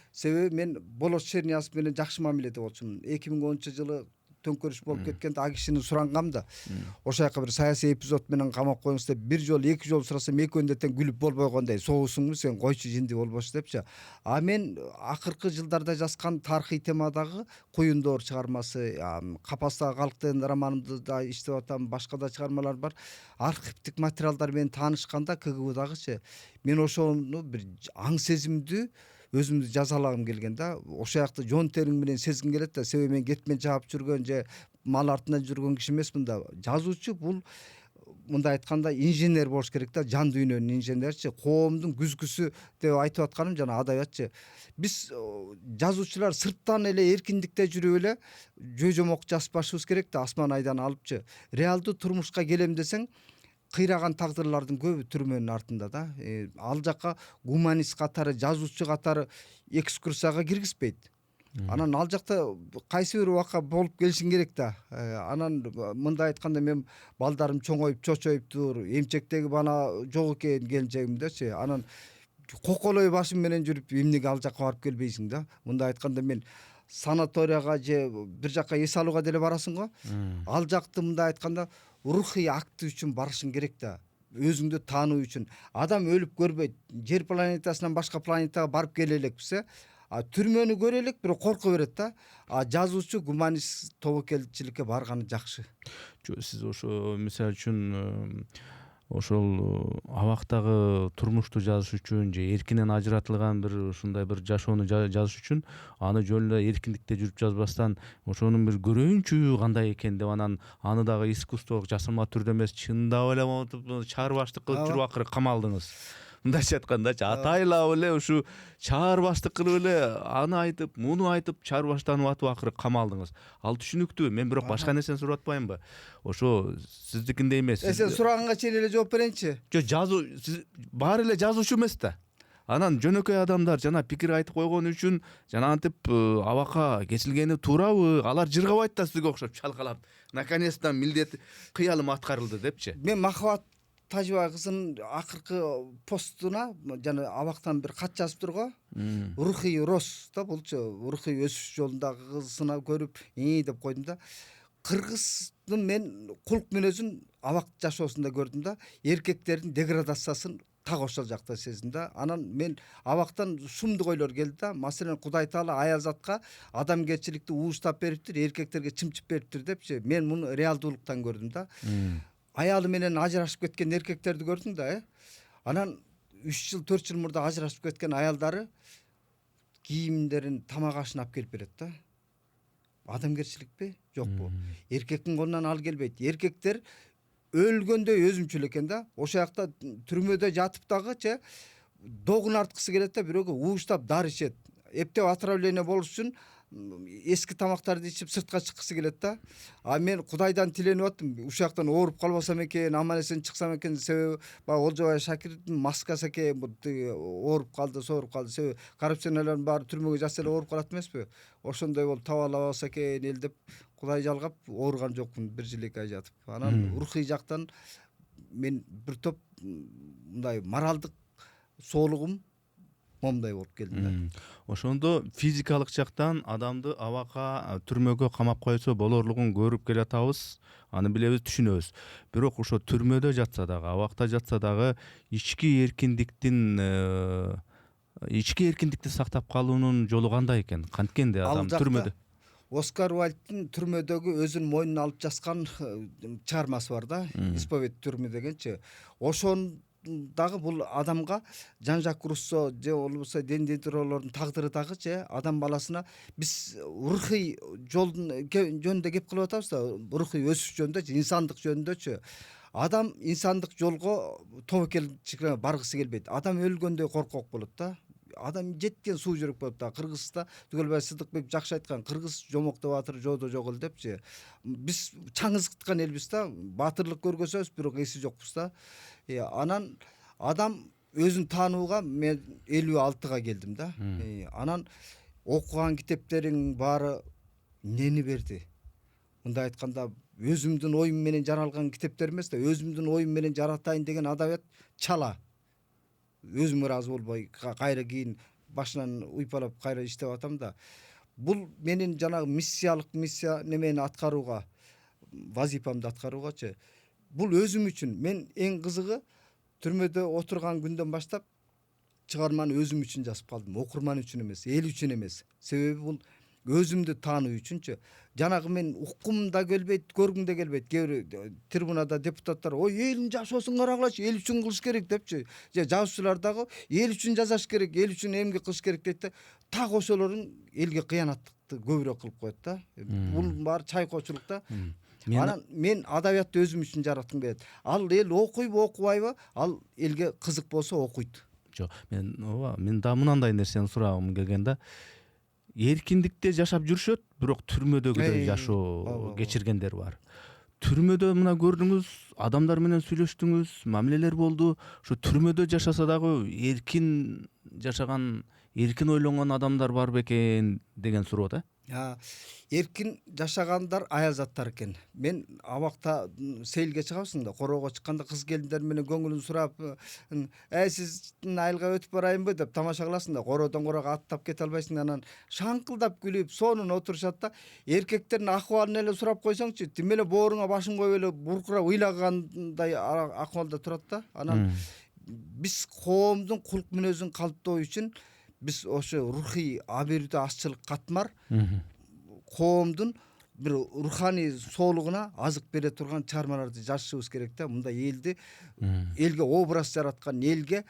Себеби мен Болот Черниязов менен жакшы мамиледе болчумун. 2010-жылы төңкөрүш болуп кеткенде а кишини сурангам да. Ошол жака бир саясий эпизод менен камап коюңуз деп, бир жолу эки жолу сурасам экөөнү тең күлүп болбойгондой, соосуңбу сен, койчу жинди болбошу депчи. А мен акыркы жылдарда жазган тарыхый темадагы Куюндор чыгармасы, Капастагы калк деген романымды да иштеп атам, башка да чыгармалар бар. Архивдик материалдар менен таанышканда КГБдагычы, мен ошону бир аң сезимдүү өзүмдү жазалагым келген да. Ошол жакты жон териң менен сезгим келет да. Себеби мен кетмен жаап жүргөн же мал артынан жүргөн киши эмесмин да. Жазуучу бул мындай айтканда инженер болуш керек да, жан дүйнөнүн инженерчи, коомдун күзгүсү деп айтып атканым жана адабиятчы. Биз жазуучулар сырттан эле эркиндикте жүрүп эле жөө-жомок жазбашыбыз керек да, асман айдан алыпчы. Реалдуу турмушка келем десең, кыйраган тагдырлардын көбү түрмөнүн артында да. Ал жака гуманист катары, жазуучу катары экскурсияга киргизбейт. Анан ал жакта кайсы бир убакка болуп келишиң керек да. Анан мындай айтканда мен балдарым чоңоюп чочоюптур, эмчектеги бана жок экен келинчегимдечи. Анан коколой башым менен жүрүп эмнеге ал жака барып келбейсиң да. Мындай айтканда мен санаторияга же бир жака эс алууга деле барасың го. Ал жакты мындай айтканда рухий акты үчүн барышың керек да. Өзүңдү таануу үчүн. Адам өлүп көрбөйт. Жер планетасынан башка планетага барып келе элекпиз, түрмөнү көрө элек, бирок корко берет да. Жазуучу гуманист тобокелчиликке барганы жакшы. Сиз ошо мисалы үчүн ошол абактагы турмушту жазыш үчүн же эркинен ажыратылган бир ушундай бир жашоону жазыш үчүн аны жөн эле эркиндикте жүрүп жазбастан ошонун бир көрөйүнчү кандай экен деп анан аны дагы искусстволук жасалма түрдө эмес чындап эле монтип чаарбаштык кылып жүрүп акыры камалдыңыз. Мындайча айткандачы атайлап эле ушу чаарбаштык кылып эле аны айтып, муну айтып чаарбаштанып атып акыры камалдыңыз. Ал түшүнүктүү. Мен бирок башка нерсени сурап атпаймынбы? Ошо сиздикиндей эмес. Сен сураганга чейин эле жооп берейинчи. Жок, сиз баары эле жазуучу эмес да. Анан жөнөкөй адамдар жана пикир айтып койгон үчүн жана антип абакка кесилгени туурабы? Алар жыргабайт да сизге окшоп чалкалап. Наконец-то милдет кыялым аткарылды депчи. Мен махабат Тажыбай кызынын акыркы постуна жана абактан бир кат жазыптыр го. Рухий рост да булчу рухий өсүш жолундагы кызына көрүп деп койдум да. Кыргыздын мен кулк мүнөзүн абак жашоосунда көрдүм да. Эркектердин деградациясын так ошол жакта сездим да. Анан мен абактан сумдук ойлор келди да. Маселен Кудай Таала аялзатка адамгерчиликти ууштап бериптир, эркектерге чымчып бериптир депчи. Мен муну реалдуулуктан көрдүм да. Аялы менен ажырашып кеткен эркектерди көрдүм да. Анан 3 жыл 4 жыл мурда ажырашып кеткен аялдары кийимдерин, тамак ашын алып келип берет да. Адамгерчиликпи? Жокпу? Эркектин колунан ал келбейт. Эркектер өлгөндөй өзүмчүл экен да. Ошол жакта түрмөдө жатып дагычы догун арткысы келет да, бирөөгө ууштап дары ичет. Эптеп отравление болуш үчүн эски тамактарды ичип сыртка чыккысы келет да. А мен Кудайдан тиленип аттым. Ушул жактан ооруп калбасам экен, аман эсен чыксам экен. Себеби баягы Олжобай Шакирдин маскасы экен, ооруп калды, сооруп калды. Себеби коррупционерлердин баары түрмөгө жатса эле ооруп калат эмеспи? Ошондой болуп таба албаса экен эл деп Кудай жалгап ооруган жокмун 1 жыл 2 ай жатып. Анан рухий жактан мен бир топ мындай моралдык соолугум момундай болуп келди. Ошондо физикалык жактан адамды абакка, түрмөгө камап койсо болорлугун көрүп келатабыз, аны билебиз, түшүнөбүз. Бирок ошо түрмөдө жатса дагы, абакта жатса дагы ички эркиндикти сактап калуунун жолу кандай экен? Канткенде адам түрмөдө? Оскар Уайльдтин түрмөдөгү өзүнүн мойнуна алып жазган чыгармасы бар да, «Исповедь түрмө» дегенчи. Ошон дагы бул адамга Жан-Жак Руссо же болбосо Ден Дидроолордун тагдыры дагычы адам баласына биз рухий жөнүндө кеп кылып атабыз да, рухий өсүш жөнүндө, инсандык жөнүндөчү. Адам инсандык жолго тобокелчиликке баргысы келбейт. Адам өлгөндөй коркок болот да. Адам жеткен суу жүрөк болуп да. Кыргызда Түгөлбай Сыдыкбек жакшы айткан, кыргыз жомокто баатыр, жоодо жок эл депчи. Биз чаңызгыткан элбиз да, баатырлык көргөзөбүз, бирок эси жокпуз да. Анан адам өзүн таанууга мен 56-га келдим да. Анан окуган китептериң баары эмнени берди? Мындай айтканда өзүмдүн оюм менен жаралган китептер эмес да, өзүмдүн оюм менен жаратайын деген адабият чала. Өзүм ыраазы болбой кайра кийин башынан уйпалап кайра иштеп атам да. Бул менин жанагы миссия немени аткарууга, вазифамды аткаруугачы. Бул өзүм үчүн. Мен эң кызыгы түрмөдө отурган күндөн баштап чыгарманы өзүм үчүн жазып калдым. Окурман үчүн эмес, эл үчүн эмес. Себеби бул өзүмдү таануу үчүнчү. Жанагы мен уккум да келбейт, көргүм да келбейт. Кээ бир трибунада депутаттар ой элдин жашоосун карагылачы, эл үчүн кылыш керек депчи. Же жазуучулар дагы эл үчүн жазаш керек, эл үчүн эмгек кылыш керек дейт да. Так ошолорун элге кыянаттыкты көбүрөөк кылып коет да. Бул баары чайкоочулук да. Анан мен адабиятты өзүм үчүн жараткым келет. Ал эл окуйбу, окубайбы, ал элге кызык болсо окуйт. Жок, мен да мындай нерсени сурагым келген да. Эркиндикте жашап жүрүшөт, бирок түрмөдөгүдөй жашоо кечиргендер бар. Түрмөдө мына көрдүңүз, адамдар менен сүйлөштүңүз, мамилелер болду. Ошо түрмөдө жашаса дагы эркин жашаган, эркин ойлонгон адамдар бар бекен деген суроо да. Эркин жашагандар аялзаттар экен. Мен абакта сейилге чыгабсың да, короого чыкканда кыз келиндер менен көңүлүн сурап, сиздин айылга өтүп барайынбы деп тамаша кыласың да, короодон короого аттап кете албайсың. Анан шаңкылдап күлүп, сонун отурушат да. Эркектердин акыбалын эле сурап койсоңчу, тим эле бооруңа башын коюп эле буркурап ыйлагандай акыбалда турат да. Анан биз коомдун кулк мүнөзүн калыптоо үчүн биз ошо рухий абийирдүү азчылык катмар коомдун бир руханий соолугуна азык бере турган чыгармаларды жазышыбыз керек да. Мындай элге образ жараткан, элге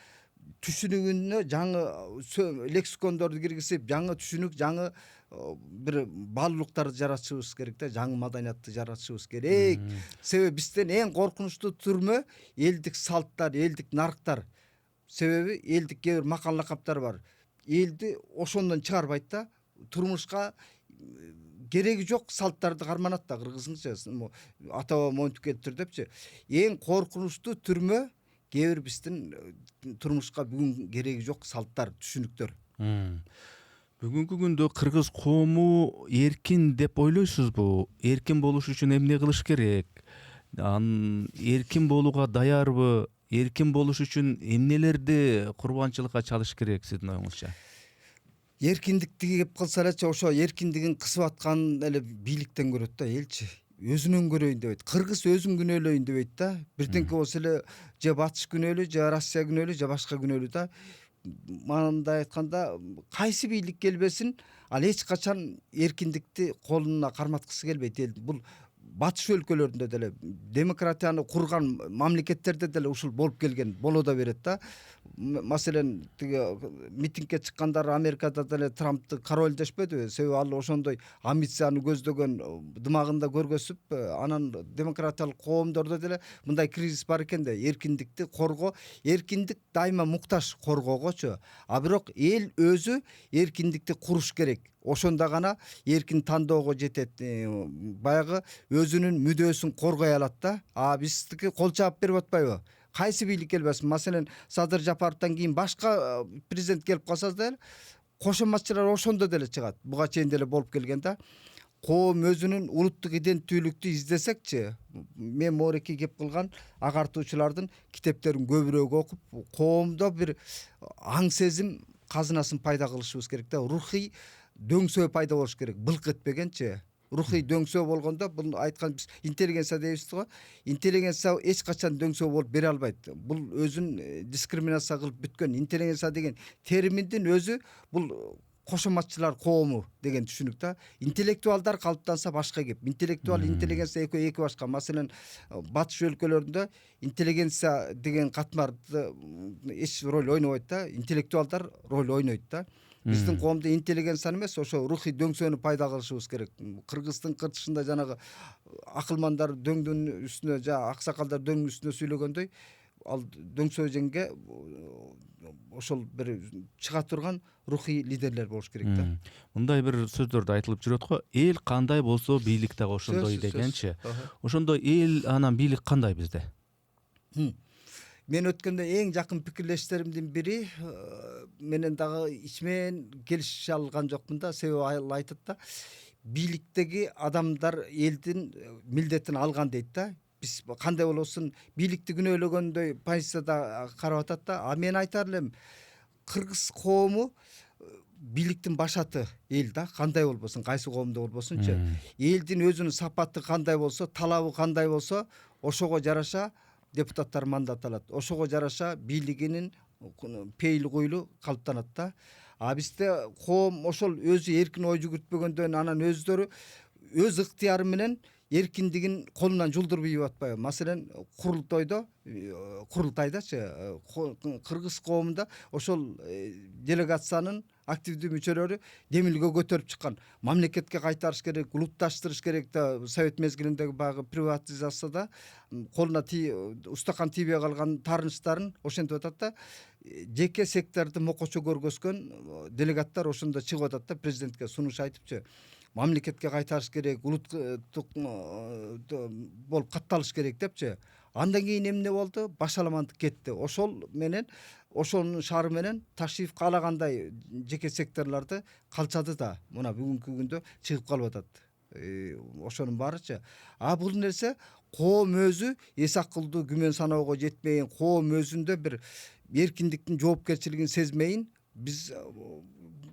түшүнүгүнө жаңы лексикондорду киргизип, жаңы түшүнүк, жаңы бир баалуулуктарды жаратышыбыз керек да, жаңы маданиятты жаратышыбыз керек. Себеби бизден эң коркунучтуу түрмө элдик салттар, элдик нарктар. Себеби элдик кээ бир макал лакаптар бар. Элди ошондон чыгарбайт да. Турмушка кереги жок салттарды карманат да, кыргызыңча ата баба монтип келиптир депчи. Эң коркунучтуу түрмө кээ бир биздин турмушка бүгүн кереги жок салттар, түшүнүктөр. Бүгүнкү күндө кыргыз коому эркин деп ойлойсузбу? Эркин болуш үчүн эмне кылыш керек? Эркин болууга даярбы? Эркин болуш үчүн эмнелерди курбанчылыкка чалыш керек сиздин оюңузча? Эркиндикти кеп калса элечи ошо эркиндигин кысып аткан эле бийликтен көрөт да элчи. Өзүнөн көрөйүн дебейт. Кыргыз өзүн күнөөлөйүн дебейт да. Бирденке болсо эле же Батыш күнөөлүү, же Россия күнөөлүү, же башка күнөөлүү да. Мындай айтканда кайсы бийлик келбесин, ал эч качан эркиндикти колуна карматкысы келбейт эл. Бул батыш өлкөлөрүндө деле демократияны курган мамлекеттерде деле ушул болуп келген, боло да берет да. Маселен тиги митингге чыккандар Америкада деле Трампты король дешпедиби? Себеби ал ошондой амбицияны көздөгөн, дымагында көргөзүп, анан демократиялык коомдордо деле мындай кризис бар экен да, эркиндикти коргоо, эркиндик дайыма муктаж коргоогочу. А бирок эл өзү эркиндикти куруш керек. Ошондо гана эркин тандоого жетет. Баягы өзүнүн мүдөөсүн коргой алат да. Биздики кол чаап берип атпайбы? Кайсы бийлик келбесин, маселен Садыр Жапаровдон кийин башка президент келип калса деле кошоматчылар ошондо деле чыгат. Буга чейин деле болуп келген да. Коом өзүнүн улуттук иденттүүлүктү издесекчи, мен Мореки кеп кылган агартуучулардын китептерин көбүрөөк окуп, коомдо бир аң сезим казынасын пайда кылышыбыз керек да. Рухий дөңсөө пайда болуш керек, былк этпегенчи. Рухий дөңсөө болгондо, бул айткан биз интеллигенция дейбиз го. Интеллигенция эч качан дөңсөө болуп бере албайт. Бул өзүн дискриминация кылып бүткөн. Интеллигенция деген терминдин өзү бул кошоматчылар коому деген түшүнүк да. Интеллектуалдар калыптанса башка кеп. Интеллектуал, интеллигенция эки башка. Маселен батыш өлкөлөрүндө интеллигенция деген катмарды эч роль ойнобойт да. Интеллектуалдар роль ойнойт да. Биздин коомдо интеллигенция эмес, ошо рухий дөңсөөнү пайда кылышыбыз керек. Кыргыздын кыртышында жанагы акылмандар дөңдүн үстүнө, аксакалдар дөңдүн үстүнө сүйлөгөндөй, ал дөңсөө жеңге ошол бир чыга турган рухий лидерлер болуш керек да. Мындай бир сөздөрдө айтылып жүрөт го, эл кандай болсо бийлик дагы ошондой дегенчи. Ошондо эл анан бийлик кандай бизде? Мен өткөндө эң жакын пикирлештеримдин бири менен дагы ичмен келише алган жокмун да. Себеби ал айтат да, бийликтеги адамдар элдин милдетин алган дейт да. Биз кандай болосун бийликти күнөөлөгөндөй позицияда карап атат да. А мен айтар элем, кыргыз коому бийликтин башаты эл да, кандай болбосун, кайсы коомдо болбосунчу. Элдин өзүнүн сапаты кандай болсо, талабы кандай болсо, ошого жараша депутаттар мандат алат. Ошого жараша бийлигинин пейил куйлу калыптанат да. А бизде коом ошол өзү эркин ой жүгүртпөгөндөн анан өздөрү өз ыктыяры менен эркиндигин колунан жулдуруп ийип атпайбы? Маселен курултайдачы кыргыз коомунда ошол делегациянын активдүү мүчөлөрү демилге көтөрүп чыккан. Мамлекетке кайтарыш керек, улутташтырыш керек да. Совет мезгилиндеги баягы приватизацияда колуна устакан тийбей калган таарынычтарын ошентип атат да. Жеке секторду мокочо көргөзгөн делегаттар ошондо чыгып атат да, президентке сунуш айтыпчы. Мамлекетке кайтарыш керек, улуттук болуп катталыш керек депчи. Андан кийин эмне болду? Башаламандык кетти. Ошол менен, ошонун шаары менен Ташиев каалагандай жеке секторлорду калчады да. Мына бүгүнкү күндө чыгып калып атат. Ошонун баарычы. А бул нерсе коом өзү эс акылдуу күмөн саноого жетпейин, коом өзүндө бир эркиндиктин жоопкерчилигин сезмейин, биз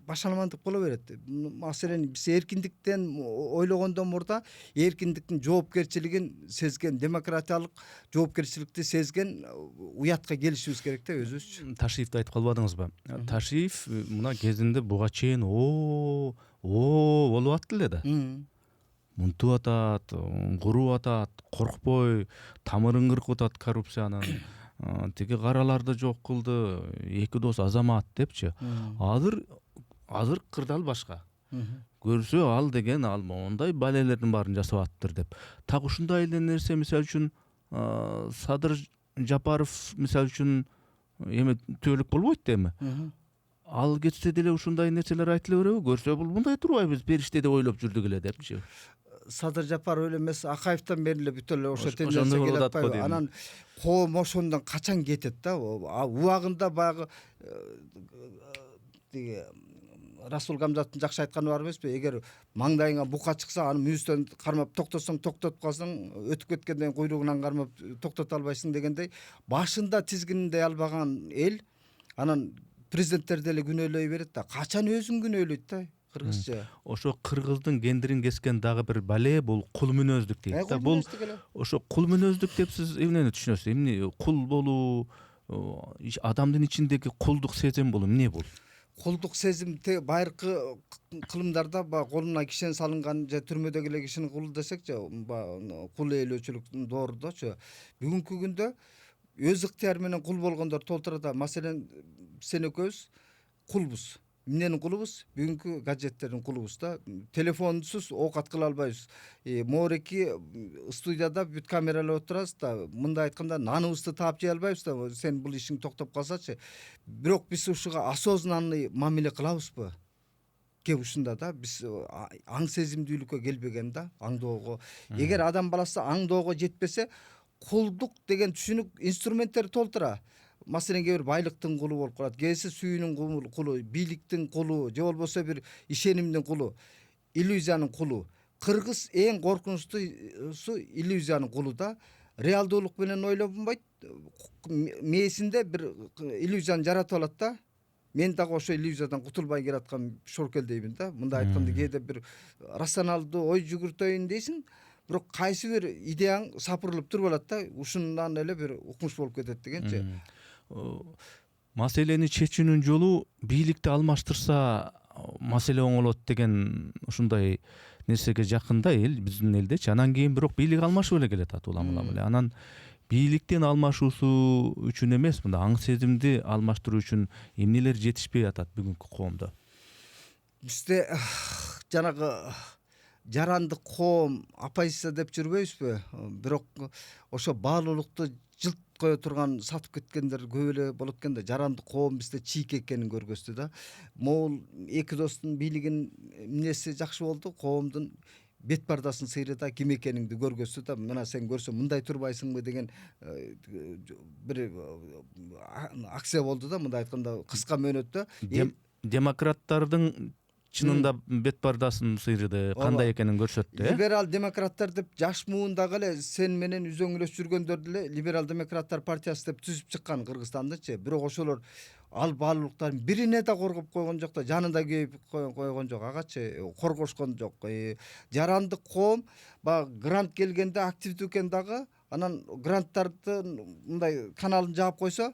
башаламандык боло берет. Маселен биз эркиндиктен ойлогондон мурда эркиндиктин жоопкерчилигин сезген, демократиялык жоопкерчиликти сезген уятка келишибиз керек да өзүбүзчү. Ташиевди айтып калбадыңызбы? Ташиев мына кезинде буга чейин болуп аттı эле да. Мунтуп атат, куруп атат, коркпой, тамырын кыркып атат коррупциянын. Тиги караларды жок кылды, эки дос азамат депчи. Азыр кырдаал башка. Көрсө ал деген ал мондай балелердин баарын жасап аттыр деп. Так ушундай эле нерсе мисалы үчүн Садыр Жапаров мисалы үчүн эме түбөлүк болбойт да эми. Ал кетсе деле ушундай нерселер айтыла береби? Көрсө бул мындай турбайбыз, бериште деп ойлоп жүрдүк эле депчи. Садыр Жапаров эле эмес, Акаевден бери эле бүт эле ошо тенденция келип атпайбы? Анан коом ошондон качан кетет да? Убагында баягы тиги Расул Гамзаттын жакшы айтканы бар эмеспи, эгер маңдайыңа бука чыкса аны мүйүздөн кармап токтосоң токтотуп калсаң, өтүп кеткенден куйругунан кармап токтото албайсың дегендей, башында тизгиндей албаган эл анан президенттер деле күнөөлөй берет да, качан өзүн күнөөлөйт да кыргызча. Ошо кыргыздын гендерин кескен дагы бир бале бул кул мүнөздүк дейт да. Бул ошо кул мүнөздүк деп сиз эмнени түшүнөсүз? Эмне кул болуу, адамдын ичиндеги кулдук сезим болуу эмне бул? Кулдук сезим байыркы кылымдарда баягы колуна кишен салынган же түрмөдөгү эле кишини кул десекчи, кул ээлөөчүлүк доорудочу. Бүгүнкү күндө өз ыктыяры менен кул болгондор толтура. Маселен, сен экөөбүз кулбуз. Эмненин кулубуз? Бүгүнкү гаджеттердин кулубуз да. Телефонсуз оокат кыла албайбыз. Моореки студияда бүт камералар отурабыз да. Мындай айтканда наныбызды таап жей албайбыз да. Сен бул ишиң токтоп калсачы. Бирок биз ушуга осознанный мамиле кылабызбы? Кеп ушунда да биз аң сезимдүүлүккө келбеген да, аңдоого. Эгер адам баласы аңдоого жетпесе, кулдук деген түшүнүк инструменттер толтура. Маселен, кээ бир байлыктын кулу болуп калат, кээси сүйүүнүн кулу, бийликтин кулу, же болбосо бир ишенимдин кулу, иллюзиянын кулу. Кыргыз эң коркунучтуусу иллюзиянын кулу да. Реалдуулук менен ойлонбойт, мээсинде бир иллюзияны жаратып алат да. Мен дагы ошо иллюзиядан кутулбай келаткан шоркелдеймин да. Мындай айтканда, кээде бир рационалдуу ой жүгүртөйүн дейсиң, бирок кайсы бир идеяң сапырылып туруп алат да, ушундан эле бир укмуш болуп кетет дегенчи. Маселени чечүүнүн жолу бийликти алмаштырса маселе оңолот деген ушундай нерсеге жакын да эл, биздин элдечи. Анан кийин бирок бийлик алмашып эле келатат улам эле. Анан бийликтин алмашуусу үчүн эмес, мында аң сезимди алмаштыруу үчүн эмнелер жетишпей атат бүгүнкү коомдо? Бизде жанагы жарандык коом оппозиция деп жүрбөйбүзбү? Бирок ошо баалуулукту жылт кое турган сатып кеткендер көп эле болот экен да. Жарандык коом бизде чийик экенин көргөздү да. Могул эки достун бийлигин эмнеси жакшы болду? Коомдун бет пардасын сыйрыда ким экениңди көргөздү да. Мына сен көрсөң мындай турбайсыңбы деген бир акция болду да. Мындай айтканда кыска мөөнөттө демократтардын чынында бет пардасын сыйрыды, кандай экенин көрсөттү. Либерал демократтар деп жаш муундагы эле сен менен үзөңүлөш жүргөндөр деле либерал демократтар партиясы деп түзүп чыккан Кыргызстандычы. Бирок ошолор ал баалуулуктардын бирине да коргоп койгон жок да, жанында күйүп койгон жок, агачы коргошкон жок. Жарандык коом баягы грант келгенде активдүү экен дагы, анан гранттардын мындай каналын жаап койсо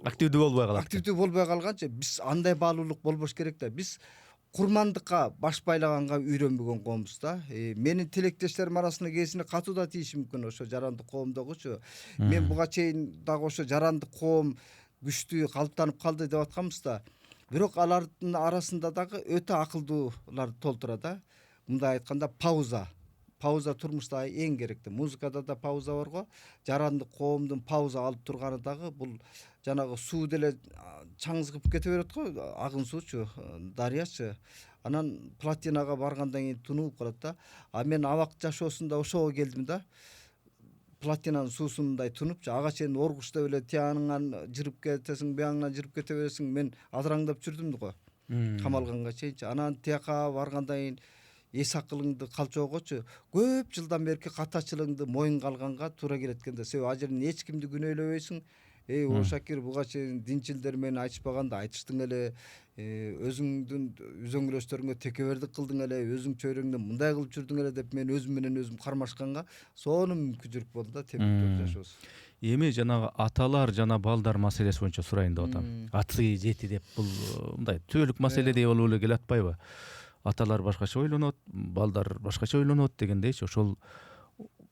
активдүү болбой калат. Активдүү болбой калганчы. Биз андай баалуулук болбош керек да. Биз курмандыкка баш байлаганга үйрөнбөгөн коомбуз да. Менин тилектештерим арасында кээсине катуу да тийиши мүмкүн ошо жарандык коомдогучу. Мен буга чейин дагы ошо жарандык коом күчтүү калыптанып калды деп атканбыз да. Бирок алардын арасында дагы өтө акылдуулар толтура да. Мындай айтканда пауза турмушта эң керектүү. Музыкада да пауза бар го. Жарандык коомдун пауза алып турганы дагы бул жанагы суу деле чаңзыгып кете берет го, агын суучу, дарыячы. Анан плотинага баргандан кийин тунуп калат да. Мен абак жашоосунда ошого келдим да. Плотинанын суусундай тунупчу, ага чейин оргуштап эле тияныңан жырып кетесиң, буяңынан жырып кете бересиң. Мен адыраңдап жүрдүм го. Камалганга чейинчи. Анан тияка баргандан кийин эс акылыңды калчоогочу көп жылдан берки катачылыгыңды моюнга алганга туура келет экен да. Себеби ал жерден эч кимди күнөөлөбөйсүң. Ошакир буга чейин динчилдер менен айтышпаганда айтыштың эле, өзүңдүн үзөңүлөштөрүңө текебердик кылдың эле, өзүң чөйрөңдөн мындай кылып жүрдүң эле деп мен өзүм менен өзүм кармашканга сонун мүмкүнчүлүк болду да тепиктеп жашообуз. Эми жанагы аталар жана балдар маселеси боюнча сурайын деп атам. Аты жети деп бул мындай түбөлүк маселедей болуп эле келатпайбы? Аталар башкача ойлонот, балдар башкача ойлонот дегендейчи. Ошол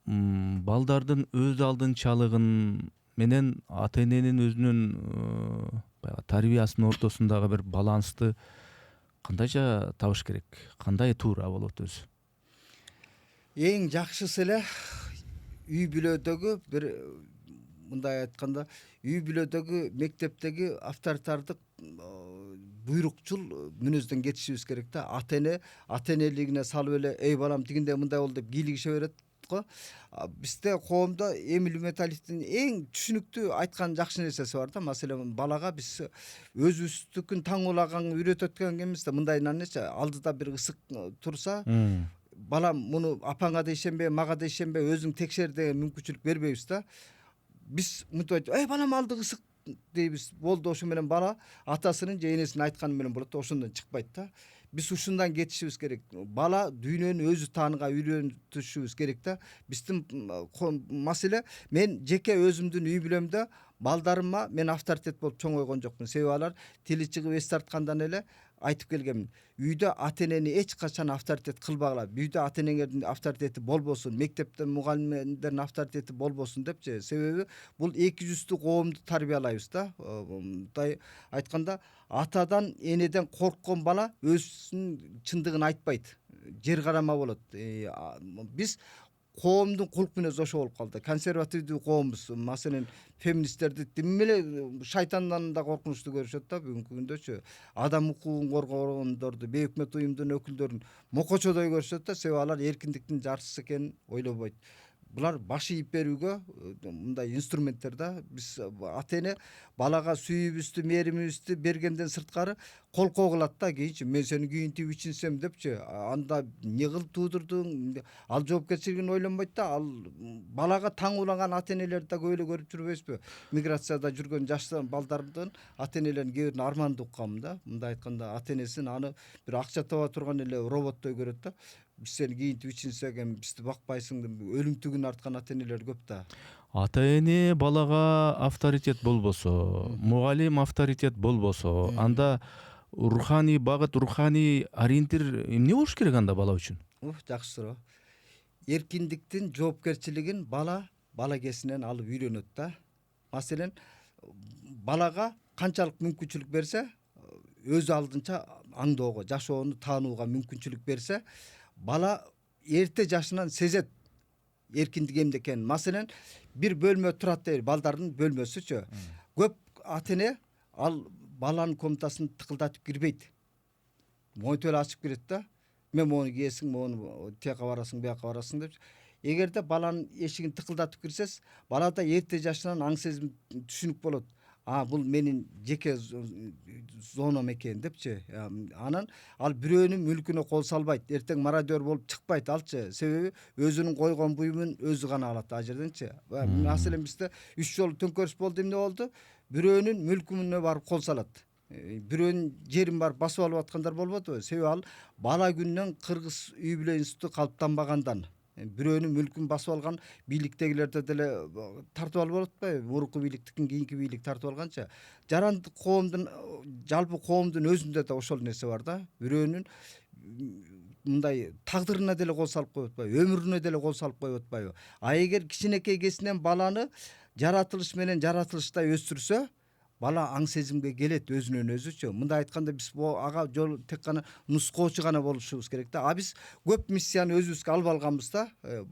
балдардын өз алдынчалыгын менен ата эненин өзүнүн баягы тарбиясынын ортосундагы бир балансты кандайча табыш керек? Кандай туура болот өзү? Эң жакшысы эле үй бүлөдөгү бир мындай айтканда үй бүлөдөгү мектептеги авторитардык буйрукчул мүнөздөн кетишибиз керек да. Ата энелигине салып эле эй балам тигиндей мындай бол деп кийлигише берет го. Бизде коомдо Эмиль Металлихтин эң түшүнүктүү айткан жакшы нерсеси бар да. Маселен балага биз өзүбүздүкүн таң улаган үйрөтөт деген эмес да. Мындай нанечи алдыда бир ысык турса, балам муну апаңа да ишенбе, мага да ишенбе, өзүң текшер деген мүмкүнчүлүк бербейбиз да. Биз мынтип айтып, балам алды ысык дейбиз. Болду, ошо менен бала атасынын же энесинин айтканы менен болот да, ошондон чыкпайт да. Биз ушундан кетишибиз керек. Бала дүйнөнү өзү тааныга үйрөтүшүбүз керек да. Биздин маселе, мен жеке өзүмдүн үй бүлөмдө балдарыма мен авторитет болуп чоңойгон жокмун. Себеби алар тили чыгып эс тарткандан эле айтып келгенмин. Үйдө ата энени эч качан авторитет кылбагыла. Үйдө ата энеңердин авторитети болбосун, мектепте мугалимдердин авторитети болбосун депчи. Себеби бул эки жүздүү коомду тарбиялайбыз да. Мындай айтканда, атадан, энеден корккон бала өзүнүн чындыгын айтпайт. Жер карама болот. Биз коомдун кулк мүнөзү ошо болуп калды. Консервативдүү коомбуз. Маселен, феминисттерди тим эле шайтандан да коркунучтуу көрүшөт да бүгүнкү күндөчү. Адам укугун коргогондорду, бейөкмөт уюмдун өкүлдөрүн мокочодой көрүшөт да, себеби алар эркиндиктин жарчысы экенин ойлобойт. Булар баш ийип берүүгө мындай инструменттер да. Биз ата эне балага сүйүүбүздү, мээримибизди бергенден сырткары колкоо кылат да. Кийинчи мен сени кийинтип ичинсем депчи, анда эмне кылып туудурдуң, ал жоопкерчилигин ойлонбойт да. Ал балага таң улаган ата энелерди да көп эле көрүп жүрбөйбүзбү? Миграцияда жүргөн жаш балдардын ата энелерин кээ бирин арманды уккам да. Мындай айтканда, ата энесин аны бир акча таба турган эле роботтой көрөт да. Биз сени кийинтип ичинсең, бизди бакпайсың деп өлүмтүгүн арткан ата энелер көп да. Ата эне балага авторитет болбосо, мугалим авторитет болбосо, анда руханий багыт, руханий ориентир эмне болуш керек анда бала үчүн? Жакшы суроо. Эркиндиктин, жоопкерчилигин бала кезинен алып үйрөнөт да. Маселен, балага канчалык мүмкүнчүлүк берсе, өзү алдынча аңдоого, жашоону таанууга мүмкүнчүлүк берсе, бала эрте жашынан сезет эркиндик эмне экенин. Маселен, бир бөлмө турат дейли, балдардын бөлмөсүчү. Көп ата эне ал баланын комнатасын тыкылдатып кирбейт. Монтип эле ачып кирет да. Мен мону кийесиң, мону тияка барасың, бияка барасың деп. Эгерде баланын эшигин тыкылдатып кирсес, балада эрте жашынан аң сезим, түшүнүк болот. Бул менин жеке зонам экен депчи. Анан ал бирөөнүн мүлкүнө кол салбайт. Эртең мародер болуп чыкпайт алчы. Себеби өзүнүн койгон буюмун өзү гана алат ал жерденчи. Маселен, бизде 3 жолу төңкөрүш болду, эмне болду? Бирөөнүн мүлкүнө барып кол салат. Бирөөнүн жерин барып басып алып аткандар болбодубу? Себеби ал бала күнүнөн кыргыз үй бүлө институту калыптанбагандан. Бирөөнүн мүлкүн басып алган бийликтегилерди деле тартып алып болот атпайбы? Мурунку бийликтикин кийинки бийлик тартып алганча. Жарандык коомдун, жалпы коомдун өзүндө да ошол нерсе бар да. Бирөөнүн мындай тагдырына деле кол салып коюп атпайбы? Өмүрүнө деле кол салып коюп атпайбы? Эгер кичинекей кезинен баланы жаратылыш менен жаратылыштай өстүрсө, бала аң сезимге келет өзүнөн өзүчү. Мындай айтканда, биз ага жол тек гана нускоочу гана болушубуз керек да. Биз көп миссияны өзүбүзгө алып алганбыз да.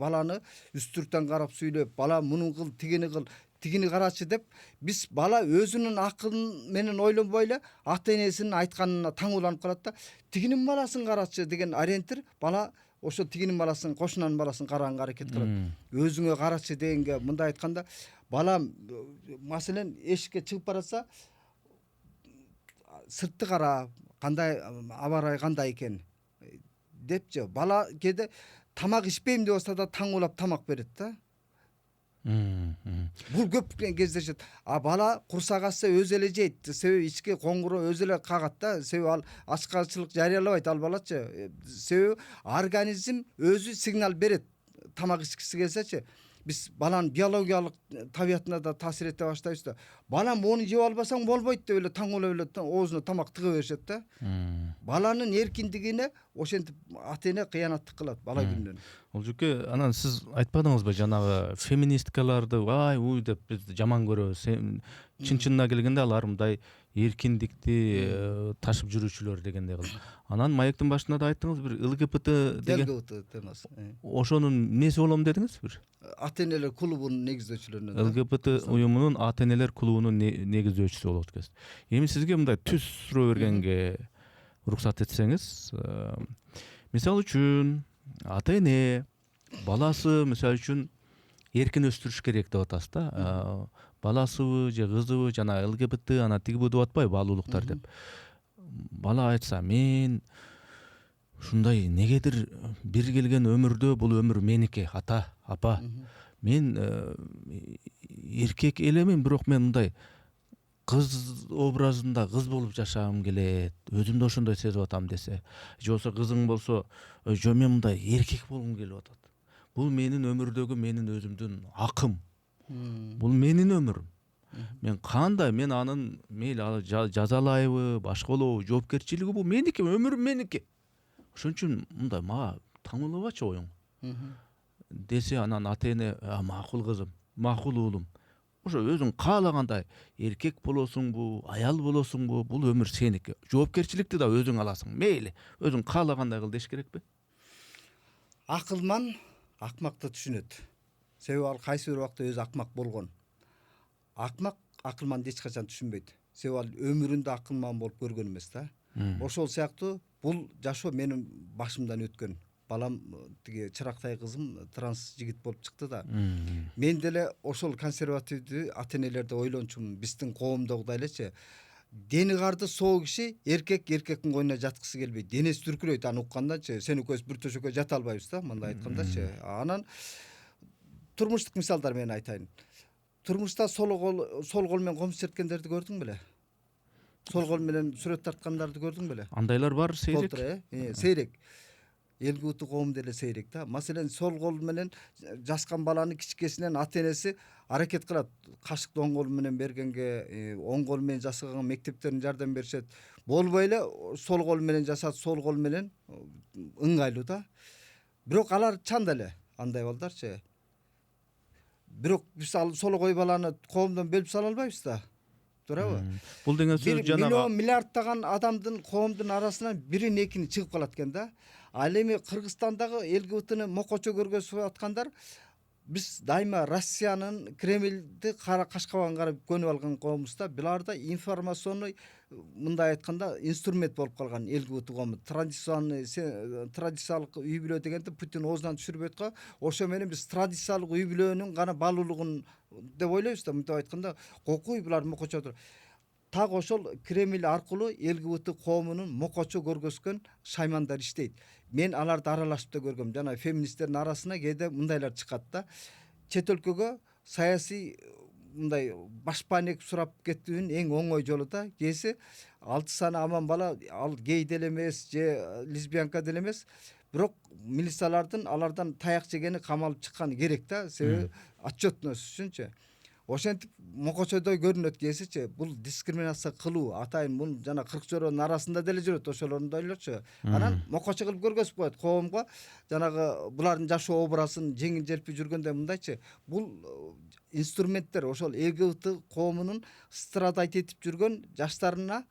Баланы үстүртөн карап сүйлөп, бала муну кыл, тигини кыл, тигини карачы деп, биз бала өзүнүн акылы менен ойлонбой эле ата энесинин айтканына таң уланып калат да. Тигинин баласын карачы деген ориентир бала ошо тигинин баласын, кошунанын баласын караганга аракет кылат. Өзүңө карачы дегенге, мындай айтканда, бала маселен эшикке чыгып баратса, сыртты кара, кандай аба ырайы кандай экен депчи. Бала кээде тамак ичпейм деп атса да таң улап тамак берет да. Бул көп кездешет. Бала курсак ачса өзү эле жейт. Себеби ички коңгуроо өзү эле кагат да. Себеби ал ачкачылык жарыялабайт ал балачы. Себеби организм өзү сигнал берет. Тамак ичкиси келсечи, биз баланын биологиялык табиятына да таасир эте баштайбыз да. Бала мону жеп албасаң болбойт деп эле таң улап эле оозуна тамак тыга беришет да. Баланын эркиндигине ошентип ата эне кыянаттык кылат бала күнүнөн. Олжеке, анан сиз айтпадыңызбы жанагы феминисткаларды уй деп бизди жаман көрөбүз. Чын-чынына келгенде алар мындай эркиндикти ташып жүрүүчүлөр дегендей кылып. Анан маектин башында да айттыңыз, бир ЛГБТ деген темасы. Ошонун эмеси болом дедиңиз бир? Ата энелер клубунун негиздөөчүлөрүнөн. ЛГБТ уюмунун ата энелер клубунун негиздөөчүсү болот экенсиз. Эми сизге мындай түз суроо бергенге уруксат этсеңиз, мисалы үчүн ата эне баласы мисалы үчүн эркин өстүрүш керек деп атасыз да. Баласыбы же кызыбы жана ЛГБТ ана тигиби деп атпайбы алуулуктар деп. Бала айтса мен ушундай негедир бир келген өмүрдө бул өмүр меники, ата, апа. Мен эркек элемин, бирок мен мындай кыз образында кыз болуп жашагым келет, өзүмдү ошондой сезип атам десе, же болбосо кызың болсо, жо мен мындай эркек болгум келип атат. Бул менин өмүрдөгү менин өзүмдүн акым. Бул менин өмүрүм. Мен кандай, мен анын мейли жазалайбы, башка болобу, жоопкерчилиги бул меники, өмүрүм меники. Ошон үчүн мындай мага таңылабачы оюң десе, анан ата эне макул кызым, макул уулум. Ошо өзүң каалагандай эркек болосуңбу, аял болосуңбу, бул өмүр сеники. Жоопкерчиликти да өзүң аласың. Мейли, өзүң каалагандай кыл деш керекпи? Акылман акмакты түшүнөт. Себеби ал кайсы бир убакта өзү акмак болгон. Акмак акылманды эч качан түшүнбөйт. Себеби ал өмүрүндө акылман болуп көргөн эмес да. Ошол сыяктуу бул жашоо менин башымдан өткөн. Балам тиги чырактай кызым транс жигит болуп чыкты да. Мен деле ошол консервативдүү ата энелерди ойлончумун. Биздин коомдогудай элечи. Дени карды соо киши эркек эркектин койнуна жаткысы келбейт. Денеси дүркүрөйт аны уккандачы. Сен экөөбүз бир төшөккө жата албайбыз да, мындай айткандачы. Анан турмуштук мисалдар мен айтайын. Турмушта сол кол менен комуз черткендерди көрдүң беле? Сол кол менен сүрөт тарткандарды көрдүң беле? Андайлар бар, сейрек. Сейрек. ЛГБТ коом деле сейрек да. Маселен сол кол менен жаскан баланы кичикесинен ата энеси аракет кылат. Кашыкты оң кол менен бергенге, оң кол менен жасаган мектептерин жардам беришет. Болбой эле сол кол менен жасат, сол кол менен ыңгайлуу да. Бирок алар чанда эле андай балдарчы. Бирок биз ал сол кой баланы коомдон бөлүп сала албайбыз да. Туурабы? Бул деген сөз жанагы миллион миллиардтаган адамдын коомдун арасынан бирин экини чыгып калат экен да. Ал эми Кыргызстандагы ЛГБТны мокочо көргөзүп аткандар биз дайыма Россиянын Кремльди кашкабан карап көнүп алган коомбуз да. Буларда информационный мындай айтканда инструмент болуп калган ЛГБТ коому. Традициялык үй бүлө дегенди Путин оозунан түшүрбөйт го. Ошо менен биз традициялык үй бүлөнүн гана баалуулугун деп ойлойбуз да. Мынтип айтканда кокуй булар мокочодур. Так ошол Кремль аркылуу ЛГБТ коомунун мокочо көргөзгөн шаймандар иштейт. Мен аларды аралашып да көргөм. Жана феминисттердин арасына кээде мындайлар чыкат да. Чет өлкөгө саясий мындай башпаанек сурап кетүүнүн эң оңой жолу да. Кээси 6 саны аман бала, ал гей деле эмес, же лесбиянка деле эмес. Бирок милициялардын алардан таяк жегени, камалып чыкканы керек да. Себеби отчетность үчүнчү. Ошентип мокочодой көрүнөт кээсичи. Бул дискриминация кылуу, атайын бул жана 40 жоронун арасында деле жүрөт ошолорундойлорчу. Анан мокочо кылып көргөзүп коет коомго. Жанагы булардын жашоо образын жеңил желпи жүргөндө мындайчы. Бул инструменттер ошол ЛГБТ коомунун страдать этип жүргөн жаштарына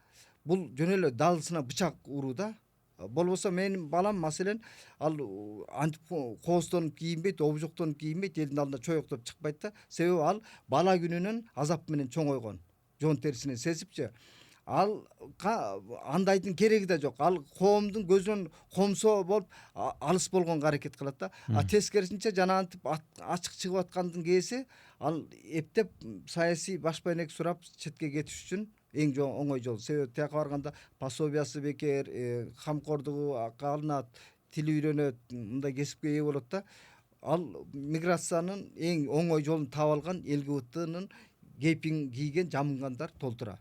бул жөн эле далысына бычак уруу да. Болбосо менин балам маселен ал антип кооздонуп кийинбейт, обжуктонуп кийинбейт, элдин алдына чоёктоп чыкпайт да. Себеби ал бала күнүнөн азап менен чоңойгон. Жон терисинен сезипчи. Ал андайдын кереги да жок. Ал коомдун көзүнөн комсоо болуп алыс болгонго аракет кылат да. Тескерисинче жана антип ачык чыгып аткандын кээси ал эптеп саясий башпаанек сурап четке кетиш үчүн эң оңой жол. Себеби тияка барганда пособиясы бекер, камкордугу алынат, тили үйрөнөт, мындай кесипке ээ болот да. Ал миграциянын эң оңой жолун таап алган ЛГБТнын кейпин кийген жамынгандар толтура.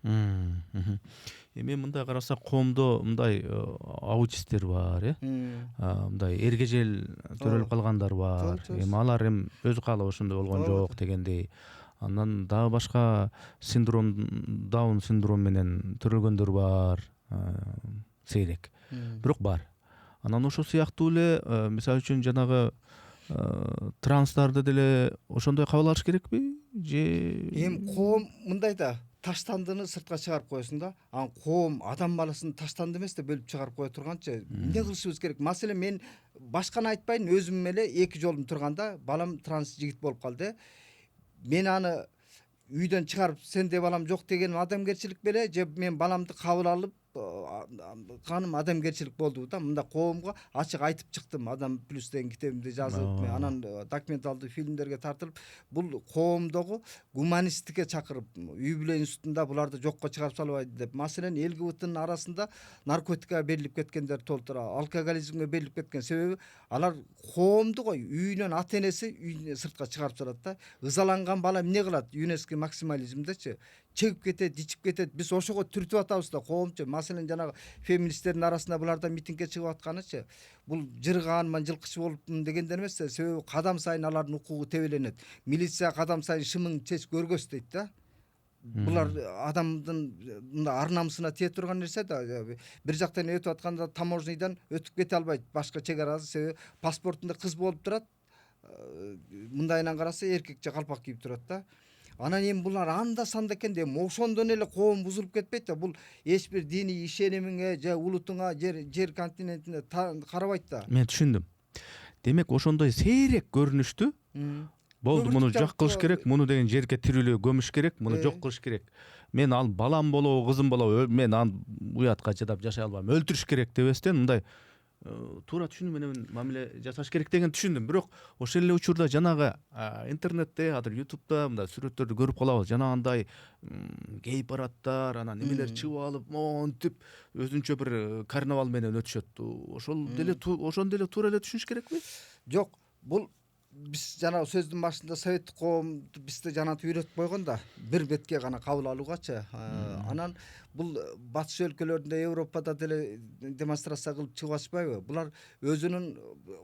Эми мындай карасак коомдо мындай аутисттер бар, мындай эргежел төрөлүп калгандар бар. Эми алар өзү каалап ошондой болгон жок дегендей. Андан дагы башка даун синдром менен төрөлгөндөр бар, сейрек. Бирок бар. Анан ошол сыяктуу эле мисалы үчүн жанагы транстарды деле ошондой кабыл алыш керекпи? Же эми коом мындай да, таштандыны сыртка чыгарып коесуң да. Анан коом адам баласын таштанды эмес деп бөлүп чыгарып кое турганчы эмне кылышыбыз керек? Маселен мен башканы айтпайын, өзүм эле эки жолум турганда балам транс жигит болуп калды. Мен аны үйдөн чыгарып сенде балам жок деген адамгерчилик беле, же мен баламды кабыл алып каным адамгерчилик болду да. Мында коомго ачык айтып чыктым. Адам плюс деген китебимде жазып, анан документалдуу фильмдерге тартылып, бул коомдогу гуманисттикке чакырып, үй бүлө институтунда буларды жокко чыгарып салбайды деп. Маселен, ЛГБТнын арасында наркотикага берилип кеткендер толтура, алкоголизмге берилип кеткен. Себеби алар коомду кой, үйүнөн ата энеси үйүнө сыртка чыгарып салат да. Ызаланган бала эмне кылат? ЮНЕСКО максимализмдечи чегип кетет, ичип кетет. Биз ошого түртүп атабыз да коомчу. Маселен, жанагы феминисттердин арасында булардан митингге чыгып атканычы, бул жыргаанман, жылкычы болупмун дегендер эмес да. Себеби кадам сайын алардын укугу тебеленет. Милиция кадам сайын шымың чеч көргөс дейт да. Булар адамдын мындай ар намысына тие турган нерсе да. Бир жактан өтүп атканда таможнядан өтүп кете албайт башка чек арасы, себеби паспортунда кыз болуп турат. Мындайынан караса эркек же калпак кийип турат да. Анан эми булар анда санда экен, эми ошондон эле коом бузулуп кетпейт да. Бул эч бир диний ишенимиңе же улутуңа, жер континентине карабайт да. Мен түшүндүм. Демек ошондой сейрек көрүнүштү. Болду, муну жок кылыш керек, муну деген жерге тирүүлөө көмүш керек, муну жок кылыш керек. Мен ал балам болобу, кызым болобу, мен аны уятка чыдап жашай албайм, өлтүрүш керек дебестен мындай туура түшүнүү менен мамиле жасаш керек деген түшүндүм. Бирок ошол эле учурда жанагы интернетте, азыр ютубта мындай сүрөттөрдү көрүп калабыз. Жанагындай гей парадтар, анан эмелер чыгып алып, монтип өзүнчө бир карнавал менен өтүшөт. Ошондо эле туура эле түшүнүш керекпи? Жок, бул биз жанагы сөздүн башында советтик коомду бизде жанатып үйрөтүп койгон да, бир бетке гана кабыл алуугачы. Анан бул батыш өлкөлөрүндө, Европада деле демонстрация кылып чыгып атышпайбы? Булар өзүнүн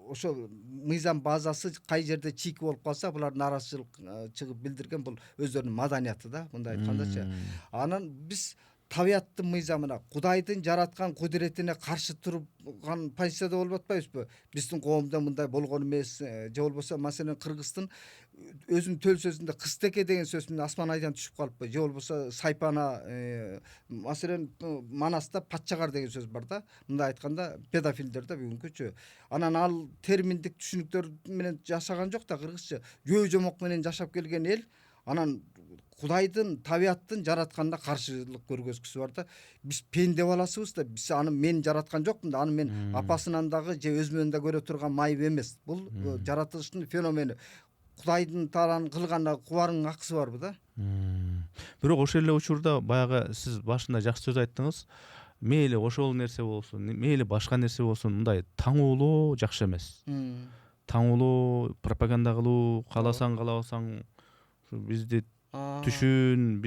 ошо мыйзам базасы кай жерде чийки болуп калса, булар нааразычылык чыгып билдирген, бул өздөрүнүн маданияты да, мындай айткандачы. Анан биз табияттын мыйзамына, Кудайдын жараткан кудуретине каршы турган позицияда болуп атпайбызбы? Биздин коомдо мындай болгон эмес, же болбосо маселен Кыргыздын өзүнүн төл сөзүндө кызтеке деген сөз менен асман айдан түшүп калыппы? Же болбосо Сайпана, маселен Манаста патчагар деген сөз бар да. Мындай айтканда педофилдер да бүгүнкүчү. Анан ал терминдик түшүнүктөр менен жашаган жок да кыргызчы. Жөө жомок менен жашап келген эл, анан Кудайдын, табияттын жаратканына каршылык көргөзгүсү бар да. Биз пенде баласыбыз да. Биз аны мен жараткан жокмун да. Аны мен апасынан дагы же өзүмөн да көрө турган майып эмес. Бул жаратылыштын феномени. Кудайдын тааланын кылганына кубарыңдын акысы барбы да? Бирок ошол эле учурда баягы сиз башында жакшы сөз айттыңыз. Мейли ошол нерсе болсун, мейли башка нерсе болсун, мындай таңуулоо жакшы эмес. Таңуулоо, пропаганда кылуу, кааласаң каалабасаң бизди түшүн,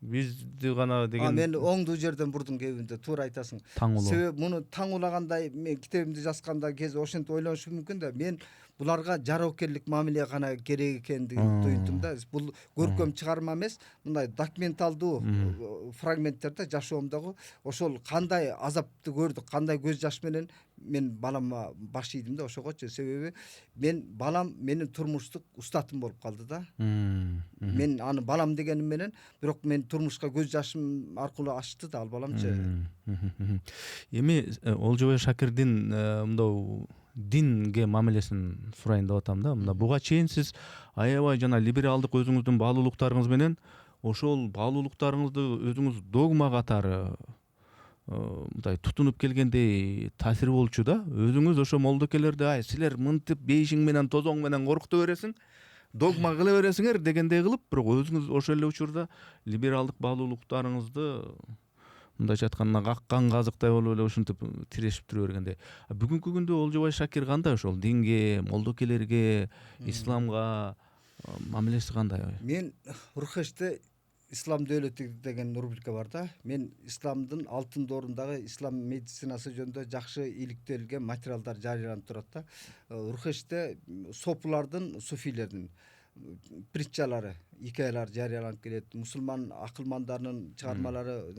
бизди гана деген. Мен оңдуу жерден бурдум кебинде, туура айтасың. Себеби муну таңуулагандай мен китебимди жазганда кези ошентип ойлонушум мүмкүн да. Мен буларга жароокерлик мамиле гана керек экендигин туюндум да. Бул көркөм чыгарма эмес, мындай документалдуу фрагменттерде жашоомдогу ошол кандай азапты көрдүк, кандай көз жаш менен мен балама баш ийдим да ошогочу. Себеби балам менин турмуштук устатым болуп калды да. Мен аны балам дегеним менен, бирок мен турмушка көз жашым аркылуу ачты да ал баламчы. Эми Олжобой Шакирдин мындай динге мамилесин сурайын деп атам да. Мында буга чейин сиз аябай жана либералдык өзүңүздүн баалуулуктарыңыз менен ошол баалуулуктарыңызды өзүңүз догма катары мындай тутунуп келгендей таасир болчу да. Өзүңүз ошо молдокелерди ай силер мынтип бейишиң менен тозоң менен коркута бересиң, догма кыла бересиңер дегендей кылып, бирок өзүңүз ошол эле учурда либералдык баалуулуктарыңызды мындайча айтканда каккан казыктай болуп эле ушинтип тирешип тура бергендей. Бүгүнкү күндө Олжобой Шакир кандай ошол динге, молдокелерге, исламга мамилеси кандай? Мен Рухеште ислам дөөлөтү деген рубрика бар да. Мен исламдын алтын доорундагы ислам медицинасы жөнүндө жакшы иликтелген материалдар жарыяланып турат да. Рухеште сопулардын, суфилердин притчалары, икаялар жарыяланып келет. Мусулман акылмандарынын чыгармалары,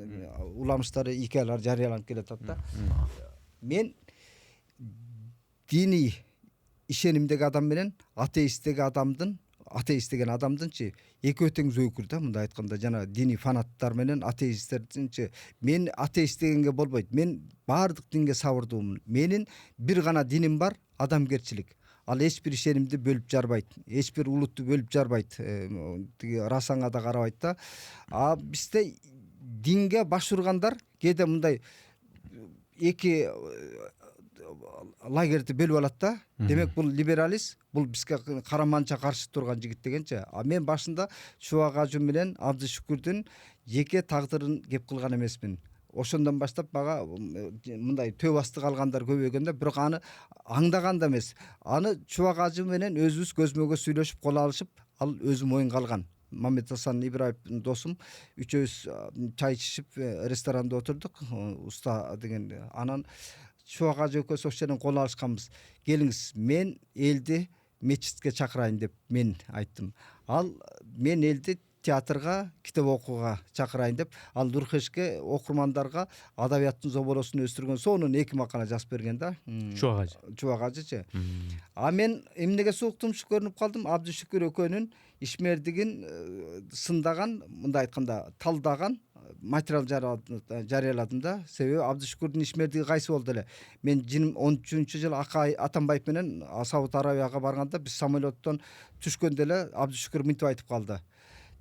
уламыштары, икаялар жарыяланып келет да. Мен диний ишенимдеги адам менен атеист деген адамдынчы экөө тең зөөкүр да. Мындай айтканда жана диний фанаттар менен атеисттердинчи мен атеист дегенге болбойт. Мен баардык динге сабырдуумун. Менин бир гана диним бар, адамгерчилик. Ал эч бир ишенимди бөлүп жарбайт, эч бир улутту бөлүп жарбайт, расаңа да карабайт да. Бизде динге баш ургандар кээде мындай эки лагерьди бөлүп алат да. Демек бул либералист, бул бизге караманча каршы турган жигит дегенчи. А мен башында Чубак Ажы менен Абдышүкүрдүн жеке тагдырын кеп кылган эмесмин. Ошондон баштап мага мындай төбө асты калгандар көбөйгөндө, бирок аны аңдаган да эмес. Аны Чубак Ажы менен өзүбүз көзмө көз сүйлөшүп, кол алышып, ал өзү моюнга алган. Мамед Асан Ибраевдин досум, үчөөбүз чай ичишип ресторанда отурдук, уста деген. Анан Чубак Ажы экөөбүз ошол жерден кол алышканбыз. Келиңиз, мен элди мечитке чакырайын деп мен айттым. Ал мен элди театрга, китеп окууга чакырайын деп, ал Нурхешке окурмандарга адабияттын зоборосун өстүргөн сонун 2 макала жазып берген да. Чубак Ажычы. А мен эмнеге сууктумуш көрүнүп калдым? Абдышүкүр экөөнүн ишмердигин сындаган, мындай айтканда талдаган материал жарыяладым да. Себеби Абдышүкүрдүн ишмердиги кайсы болду эле? Мен 13-жылы Акай Атамбаев менен Сауд Арабияга барганда биз самолеттон түшкөндө эле Абдышүкүр мынтип айтып калды.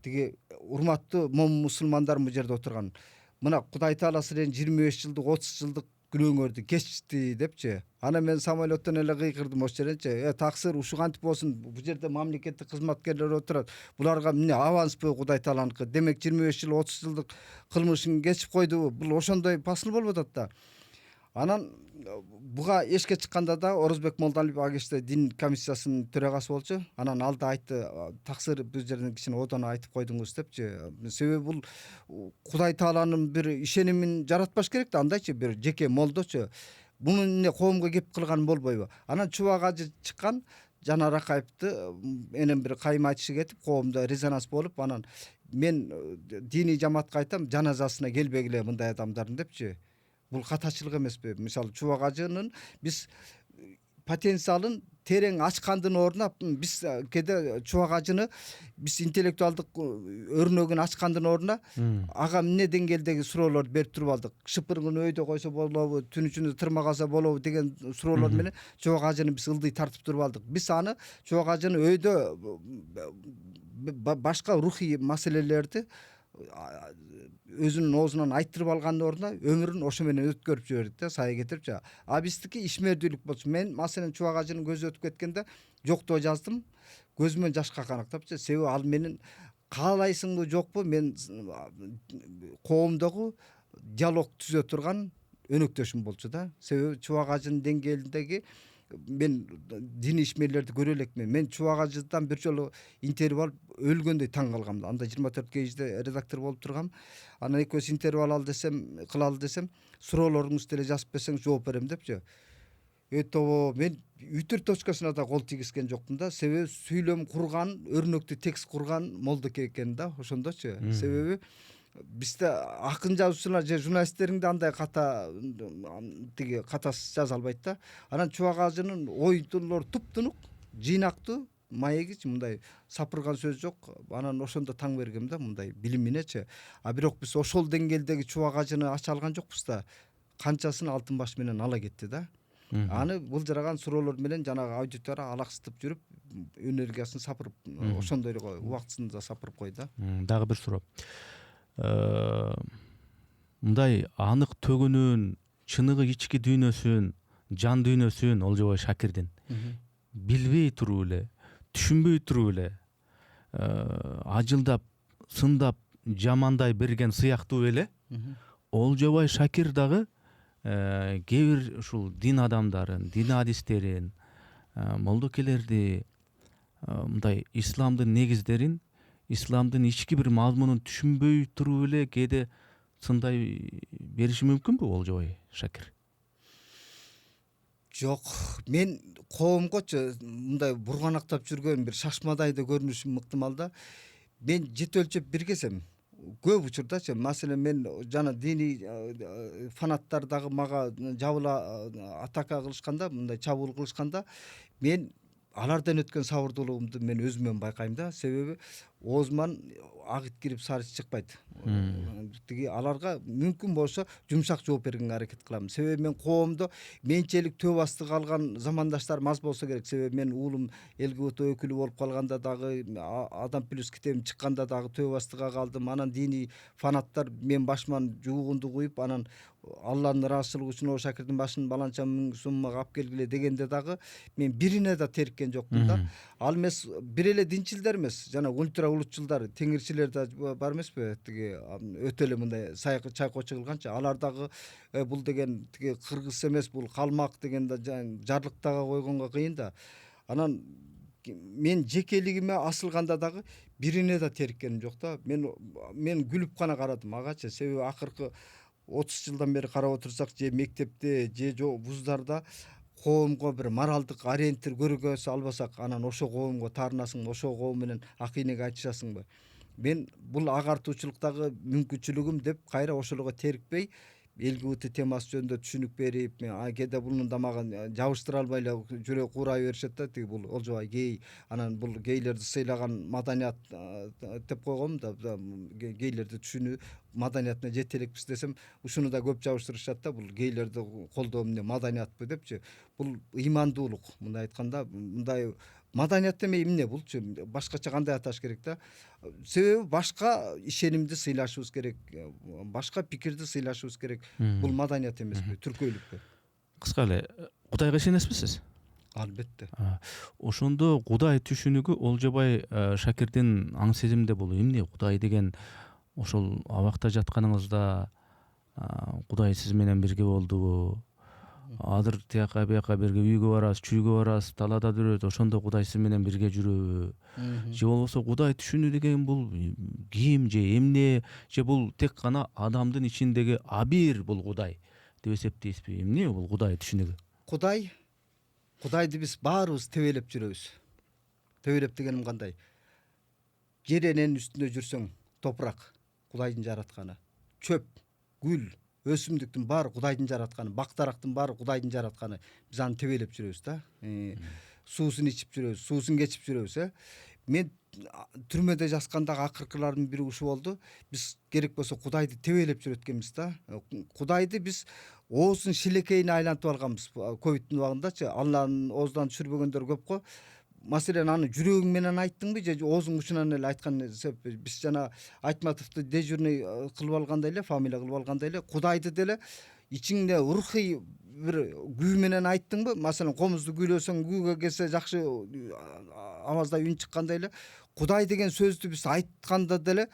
Тиги урматтуу момун мусулмандар бул жерде отурган. Мына Кудай Таала силердин 25 жылдык, 30 жылдык күнөөңөрдү кечти депчи. Ана мен самолеттон эле кыйкырдым ошол жерденчи. Таксыр ушу кантип болсун? Бул жерде мамлекеттик кызматкерлер отурат. Буларга эмне аванспы Кудай Тааланыкы? Демек 25 жыл, 30 жылдык кылмышын кечип койдубу? Бул ошондой посыл болуп атат да. Анан буга эшикке чыкканда да Орозбек Молдалиев агеште дин комиссиясынын төрагасы болчу. Анан ал да айтты, таксыр бул жерден кичине одоно айтып койдуңуз депчи. Себеби бул Кудай Тааланын бир ишенимин жаратпаш керек да, андайчы бир жеке молдочу. Муну эмне коомго кеп кылган болбойбу? Анан Чубак Ажы чыккан, Жанар Акаевди менен бир кайым айтышы кетип, коомдо резонанс болуп, анан мен диний жамаатка айтам, жаназасына келбегиле мындай адамдардын депчи. Бул катачылык эмеспи? Мисалы Чубак Ажынын биз потенциалын терең ачкандын ордуна, биз кээде Чубак Ажыны биз интеллектуалдык өрнөгүн ачкандын ордуна ага эмне деңгээлдеги суроолорду берип туруп алдык. Шыпыргын өйдө койсо болобу, түн ичинде тырмагаса болобу деген суроолор менен Чубак Ажыны биз ылдый тартып туруп алдык. Биз аны Чубак Ажыны өйдө башка рухий маселелерди өзүнүн оозунан айттырып алгандын ордуна өмүрүн ошо менен өткөрүп жибердик да, сая кетирипчи. А биздики ишмердүүлүк болчу. Мен маселен Чубак Ажынын көзү өтүп кеткенде жоктоо жаздым. Көзүмөн жаш канактапчы. Себеби ал менин каалайсыңбы жокпу, мен коомдогу диалог түзө турган өнөктөшүм болчу да. Себеби Чубак Ажынын деңгээлиндеги мен диний ишмерлерди көрө элекмин. Мен Чубак Ажыдан бир жолу интервью алып өлгөндөй таң калгам. Анда 24 кежде редактор болуп тургам. Анан экөөбүз интервью алалы десем, кылалы десем, суроолоруңузду деле жазып берсең жооп берем депчи. Өтө мен үтүр точкасына да кол тийгизген жокмун да. Себеби сүйлөм курган, өрнөктүү текст курган молдоке экен да, ошондочу. Себеби бизде акын жазуучулар же журналисттериң да андай ката тиги катасыз жаза албайт да. Анан Чубак Ажынын оюлору туптунук, жыйнактуу, маегичи мындай сапырган сөз жок. Анан ошондо таң бергем да, мындай билиминечи. А бирок биз ошол деңгээлдеги Чубак Ажыны ача алган жокпуз да. Канчасын алтын баш менен ала кетти да. Аны былжыраган суроолор менен жанагы аудитория алаксытып жүрүп, энергиясын сапырып, ошондой эле убактысында сапырып койду да. Дагы бир суроо. Мындай анык төгүнүн, чыныгы ички дүйнөсүн, жан дүйнөсүн Олжобой Шакирдин билбей туруп эле, түшүнбөй туруп эле ажылдап, сындап, жамандай берген сыяктуу эле Олжобой Шакир дагы кээ бир ушул дин адамдарын, дин адистерин, молдокелерди, мындай исламдын негиздерин, исламдын ички бир мазмунун түшүнбөй туруп эле кээде сындай бериши мүмкүнбү Олжобой Шакир? Жок, мен коомгочу мындай бурганактап жүргөн бир шашмадайды көрүнүшүм ыктымал да. Мен жет өлчөп биргесем, көп учурдачы, маселен мен жана диний фанаттар дагы мага жабыла атака кылышканда, мындай чабуул кылышканда, мен алардан өткөн сабырдуулугумду мен өзүмөн байкайм да. Себеби оозуман агыт кирип сары чыкпайт. Тиги аларга мүмкүн болсо жумшак жооп бергенге аракет кылам. Себеби мен коомдо менчелик төбө асты калган замандаштарым аз болсо керек. Себеби мен уулум ЛГБТ өкүлү болуп калганда дагы, Адам плюс китебим чыкканда дагы төбө астыга калдым. Анан диний фанаттар мен башыман жуугунду куюп, анан Алланын ыраазычылыгы үчүн о шакирдин башын баланча миң суммага алып келгиле дегенде дагы мен бирине да териккен жокмун да. Ал эмес бир эле динчилдер эмес, жана ультра улутчулдар, теңирчилер да бар эмеспи? Тиги өтө эле мындай чайкоочу кылганчы. Алар дагы бул деген тиги кыргыз эмес, бул калмак деген да жарлыктага койгонго кыйын да. Анан мен жекелигиме асылганда дагы бирине да териккеним жок да. Мен күлүп гана карадым агачы. Себеби акыркы 30 жылдан бери карап отурсак, же мектепте, же вуздарда коомго бир моралдык ориентир көргөзө албасак, анан ошо коомго таарынасың, ошо коом менен акыйнеге айтышасыңбы? Мен бул агартуучулуктагы мүмкүнчүлүгүм деп кайра ошолорго терикпей, ЛГБТ темасы жөнүндө түшүнүк берип, кээде bunun да мага жабыштыра албай эле жүрөк куурай беришет да. Тиги бул Олжобай гей, анан бул гейлерди сыйлаган маданият деп койгом да, гейлерди түшүнүү маданиятына жете элекпиз десем, ушуну да көп жабыштырышат да. Бул гейлерди колдоо эмне маданиятпы депчи. Бул ыймандуулук. Мындай айтканда, мындай маданият эмне булчу? Башкача кандай аташ керек да? Себеби башка ишенимди сыйлашыбыз керек, башка пикирди сыйлашыбыз керек. Бул маданият эмеспи, түркөйлүкпү? Кыска эле, Кудайга ишенесизби сиз? Албетте. Ошондо Кудай түшүнүгү Олжобай шакирдин аң сезимде бул эмне? Кудай деген ошол абакта жатканыңызда Кудай сиз менен бирге болдубу? Азыр тияка бияка бирге үйгө барасыз, чүйгө барасыз, талаада жүрөт, ошондо Кудай сиз менен бирге жүрөбү? Же болбосо Кудай түшүнүү деген бул ким же эмне? Же бул тек гана адамдын ичиндеги абир бул Кудай деп эсептейсизби? Эмне бул Кудай түшүнүгү? Кудайды биз баарыбыз тебелеп жүрөбүз. Тебелеп дегеним кандай? Жер эненин үстүндө жүрсөң, топурак Кудайдын жаратканы. Чөп, гүл, өсүмдүктүн баары Кудайдын жаратканы, бак-дарактын баары Кудайдын жаратканы. Биз аны тебелеп жүрөбүз да. Суусун ичип жүрөбүз, суусун кечип жүрөбүз. Мен түрмөдө жазгандагы акыркылардын бири ушу болду. Биз керек болсо Кудайды тебелеп жүрөткөнбүз да. Кудайды биз оозун шилекейине айлантып алганбыз ковидтин убагындачы. Алланын оозунан түшүрбөгөндөр көп го. Маселен аны жүрөгүң менен айттыңбы же оозуң учунан эле айткан себеп? Биз жана Айтматовду дежурный кылып алгандай эле, фамилия кылып алгандай эле, Кудайды деле ичиңде рухий бир күү менен айттыңбы? Маселен комузду күүлөсөң, күүгө келсе жакшы авазда үн чыккандай эле, Кудай деген сөздү биз айтканда деле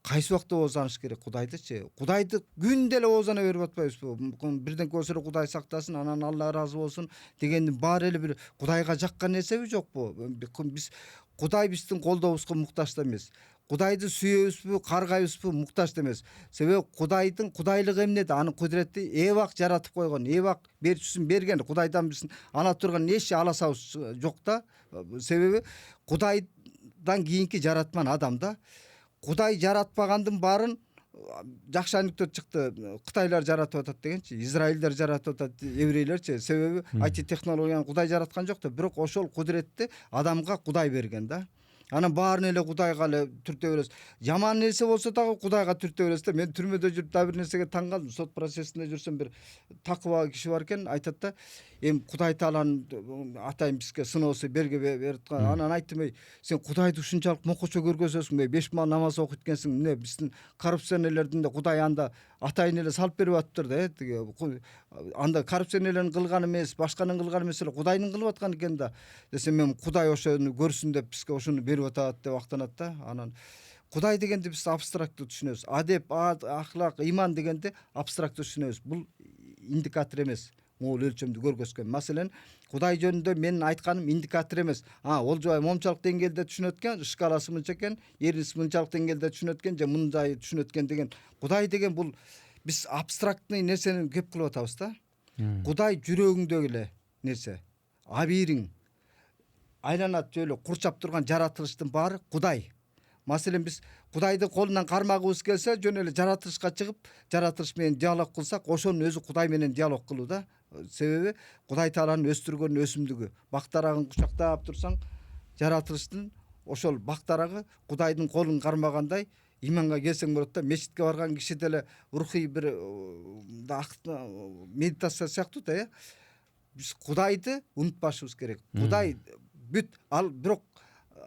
кайсы убакта оозаныш керек Кудайдычы? Кудайды күндө эле оозана берип атпайбызбы? Бирден болсо эле Кудай сактасын, анан Алла ыраазы болсун дегендин баары эле бир Кудайга жаккан нерсеби жокпу? Биз Кудай биздин колдообузга муктаж да эмес. Кудайды сүйөбүзбү, каргайбызбы, муктаж да эмес. Себеби Кудайдын кудайлыгы эмнеде? Анын кудурети эбак жаратып койгон, эбак берүүсүн берген. Кудайдан биздин ала турган эч аласабыз жок да. Себеби Кудайдан кийинки жаратман адам да. Кудай жаратпагандын баарын жакшы анекдот чыкты. Кытайлар жаратып атат дегенчи, Израилдер жаратып атат, еврейлерчи. Себеби IT технологияны Кудай жараткан жок да, бирок ошол кудуретти адамга Кудай берген да. Анан баарын эле Кудайга эле түртө беребиз. Жаман нерсе болсо дагы Кудайга түртө беребиз да. Мен түрмөдө жүрүп да бир нерсеге таң калдым. Сот процессинде жүрсөм, бир такыба киши бар экен, айтат да, эми Кудай тааланын атайын бизге сыноосу берге берип, анан айттым, эй, сен Кудайды ушунчалык мокочо көргөзөсүң, 5 мал намаз окуйт экенсиң, эмне биздин коррупционерлердин да Кудай анда атайын эле салып берип атыптыр да, тиги анда коррупционерлердин кылганы эмес, башканын кылганы эмес эле Кудайдын кылып аткан экен да десем, мен Кудай ошону көрсүн деп бизге ошону берип атат деп актанат да. Анан Кудай дегенди биз абстракттуу түшүнөбүз. Адеп, ахлак, ыйман дегенди абстракттуу түшүнөбүз. Бул индикатор эмес. Могул өлчөмдү көргөзгөн. Маселен, Кудай жөнүндө менин айтканым индикатор эмес. Олжобай момчалык деңгээлде түшүнөт экен, шкаласы мынча экен, Эрнис мынчалык деңгээлде түшүнөт экен, же мындай түшүнөт экен деген. Кудай деген бул биз абстрактный нерсени кеп кылып атабыз да. Кудай жүрөгүңдөгү эле нерсе. Абириң айланат жөлө курчап турган жаратылыштын баары Кудай. Маселен, биз Кудайды колунан кармагыбыз келсе, жөн эле жаратылышка чыгып, жаратылыш менен диалог кылсак, ошонун өзү Кудай менен диалог кылуу да. Себеби Кудай Тааланын өстүргөн өсүмдүгү. Бак дарагын кучактап турсаң, жаратылыштын ошол бак дарагы Кудайдын колун кармагандай иманга келсең болот да. Мечитке барган киши деле рухий бир медитация сыяктуу да. Биз Кудайды унутпашыбыз керек. Кудай бүт ал бирок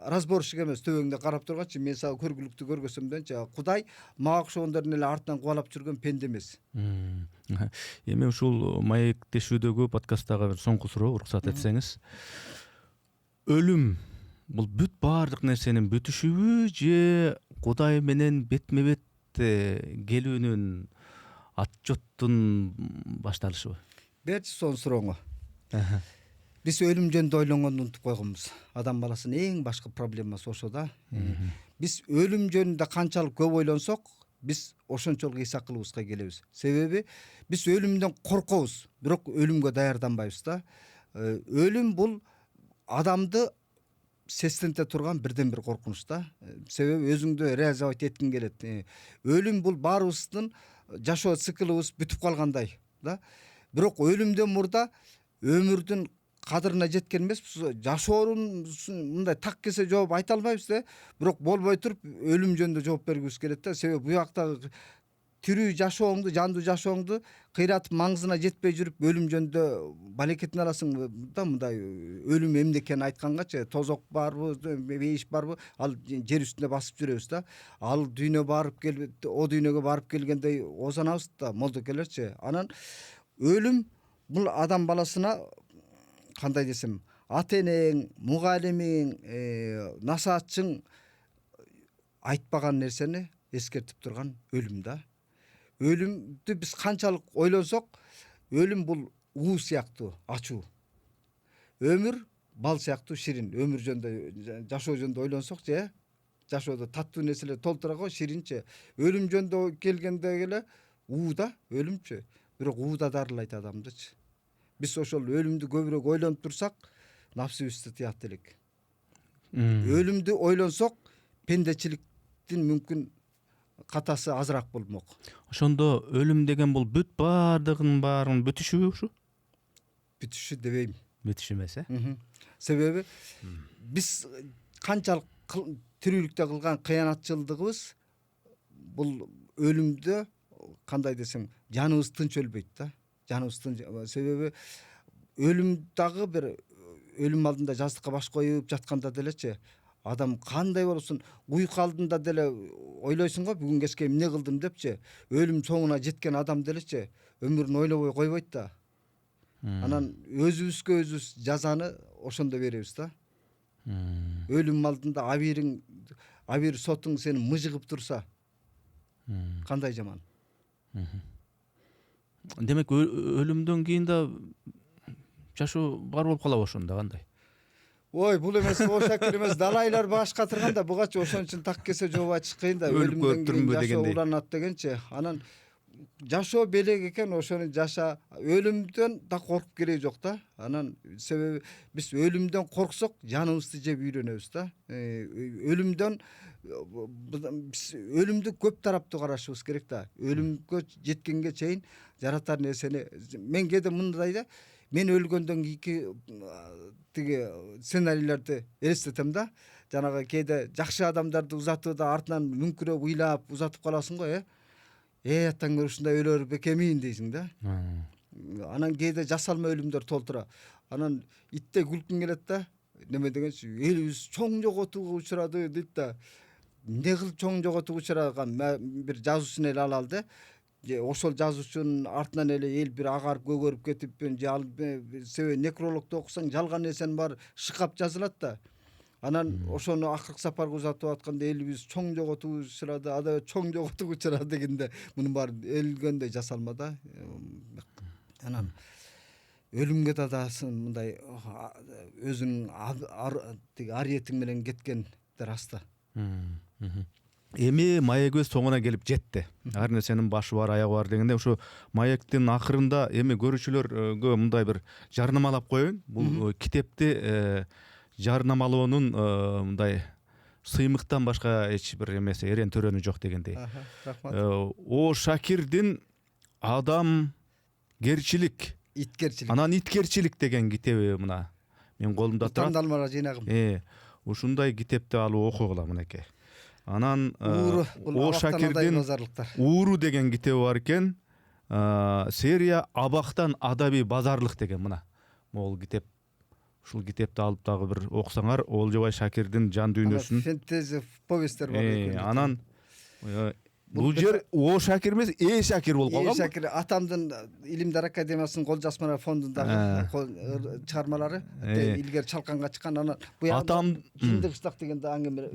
разборщик эмес, төбөңдө карап турганчы мен сага көргүлүктүү көргөзсөм дегенчи Кудай мага окшогондордун эле артынан кубалап жүргөн пенде эмес. Эми ушул маектешүүдөгү подкасттагы бир соңку суроо уруксат этсеңиз. Өлүм бул бүт баардык нерсенин бүтүшүбү же Кудай менен бетме бет келүүнүн отчеттун башталышыбы? Берчи сонун сурооңо. Биз өлүм жөнүндө ойлонгонду унутуп койгонбуз. Адам баласынын эң башкы проблемасы ошо да. Биз өлүм жөнүндө канчалык көп ойлонсок, биз ошончолук эс акылыбызга келебиз. Себеби биз өлүмдөн коркобуз, бирок өлүмгө даярданбайбыз да. Өлүм бул адамды сестенте турган бирден бир коркунуч да. Себеби өзүңдү реализовать эткиң келет. Өлүм бул баарыбыздын жашоо циклыбыз бүтүп калгандай да. Бирок өлүмдөн мурда өмүрдүн кадырына жеткен эмеспиз. Жашоонун мындай так кесе жооп айта албайбыз да. Бирок болбой туруп өлүм жөнүндө жооп бергибиз келет да. Себеби буяктагы тирүү жашооңду, жандуу жашооңду кыйратып маңызына жетпей жүрүп өлүм жөнүндө балекетин аласың да. Мындай өлүм эмне экенин айткангачы, тозок барбы, бейиш барбы, ал жер үстүндө басып жүрөбүз да. Ал дүйнө барып келип, о дүйнөгө барып келгендей озанабыз да, молдокелерчи. Анан өлүм бул адам баласына кандай десем, ата энең, мугалимиң, насаатчың айтпаган нерсени эскертип турган өлүм да. Өлүмдү биз канчалык ойлонсок, өлүм бул уу сыяктуу ачуу. Өмүр бал сыяктуу ширин. Өмүр жөнүндө, жашоо жөнүндө ойлонсок же, жашоодо таттуу нерселер толтура го, ширинчи. Өлүм жөнүндө келгенде эле уу да, өлүмчү. Бирок уу да дарылайт адамдычы. Биз ошол өлүмдү көбүрөөк ойлонуп турсак, напсыбызды тыят элек. Өлүмдү ойлонсок, пендечиликтин мүмкүн катасы азыраак болмок. Ошондо өлүм деген бул бүт баардыгынын бүтүшүбү ушу? Бүтүшү дебейм. Бүтүш эмес, Себеби биз канчалык тирүүлүктө кылган кыянатчылдыгыбыз бул өлүмдө кандай десем, жаныбыз тынч өлбөйт да. Жаныбыз тынч. Себеби өлүм дагы бир өлүм алдында жастыкка баш коюп жатканда делечи, адам кандай болсун уйку алдында деле ойлойсуң го, бүгүн кечке эмне кылдым депчи. Өлүм соңуна жеткен адам делечи өмүрүн ойлобой койбойт да. Анан өзүбүзгө өзүбүз жазаны ошондо беребиз да. Өлүм алдында абийир сотуң сени мыжыгып турса, кандай жаман. Демек өлүмдөн кийин да жашоо бар болуп калабы ошондо кандай? Ой, бул эмес, Шакир эмес, далайлар баш катырганда бугачы ошон үчүн так кесе жооп айтыш кыйын да. Өлүмдөн кийин жашоо уланат дегенчи. Анан жашоо белек экен, ошону жаша. Өлүмдөн да коркуп кереги жок да. Анан себеби биз өлүмдөн корксок, жаныбызды жеп үйрөнөбүз да. Өлүмдөн биз өлүмдү көп тараптуу карашыбыз керек да. Өлүмгө жеткенге чейин жаратар нерсени мен кээде мындай да. Мен өлгөндөн кийинки тиги сценарийлерди элестетем да. Жанагы кээде жакшы адамдарды узатууда артынан мүңкүрөп ыйлап узатып каласың го, атаң ушундай өлөр бекемин дейсиң да. Анан кээде жасалма өлүмдөр толтура. Анан иттей күлкүң келет да. Неме дегенчи, элибиз чоң жоготууга учурады дейт да. Эмне кылып чоң жоготууга учураган бир жазуучуну эле алалы да. Ошол жазуучунун артынан эле эл бир агарып көгөрүп кетип, же ал себеби некрологду окусаң жалган нерсенин баары шыкап жазылат да. Анан ошону акыркы сапарга узатып атканда элибиз чоң жоготууга учурады, ада чоң жоготууга учурады дегенде мунун баары өлгөндөй жасалма да. Анан өлүмгө да мындай өзүнүн тиги ариетиң менен кеткендер аз да. Эми маегибиз соңуна келип жетти. Ар нерсенин башы бар, аягы бар дегенде ушу маектин акырында эми көрүүчүлөргө мындай бир жарнамалап коеюн. Бул китепти жарнамалоонун мындай сыймыктан башка эч бир эмеси, эрен төрөнү жок дегендей. Рахмат. О Шакирдин адам герчилик Иткерчилик. Анан иткерчилик деген китеби мына мен колумда турат. Тандалмалар жыйнагым. Ушундай китепти алып окугула мынакей. Анан Ууру бул о абактан адай Шакирдин базарлыктар. Ууру деген китеби бар экен. Серия Абактан адаби базарлык деген мына. Могул китеп. Ушул китепти алып дагы бир окусаңар, Олжобай Шакирдин жан дүйнөсүн. Фэнтези повесттер бар экен. Анан бул жер О Шакир эмес, Шакир болуп калган. Шакир атамдын Илимдер академиясынын кол жазмалар фондундагы чыгармалары илгери чалканга чыккан. Анан Атам Жиндик кыштак деген да аңгеме.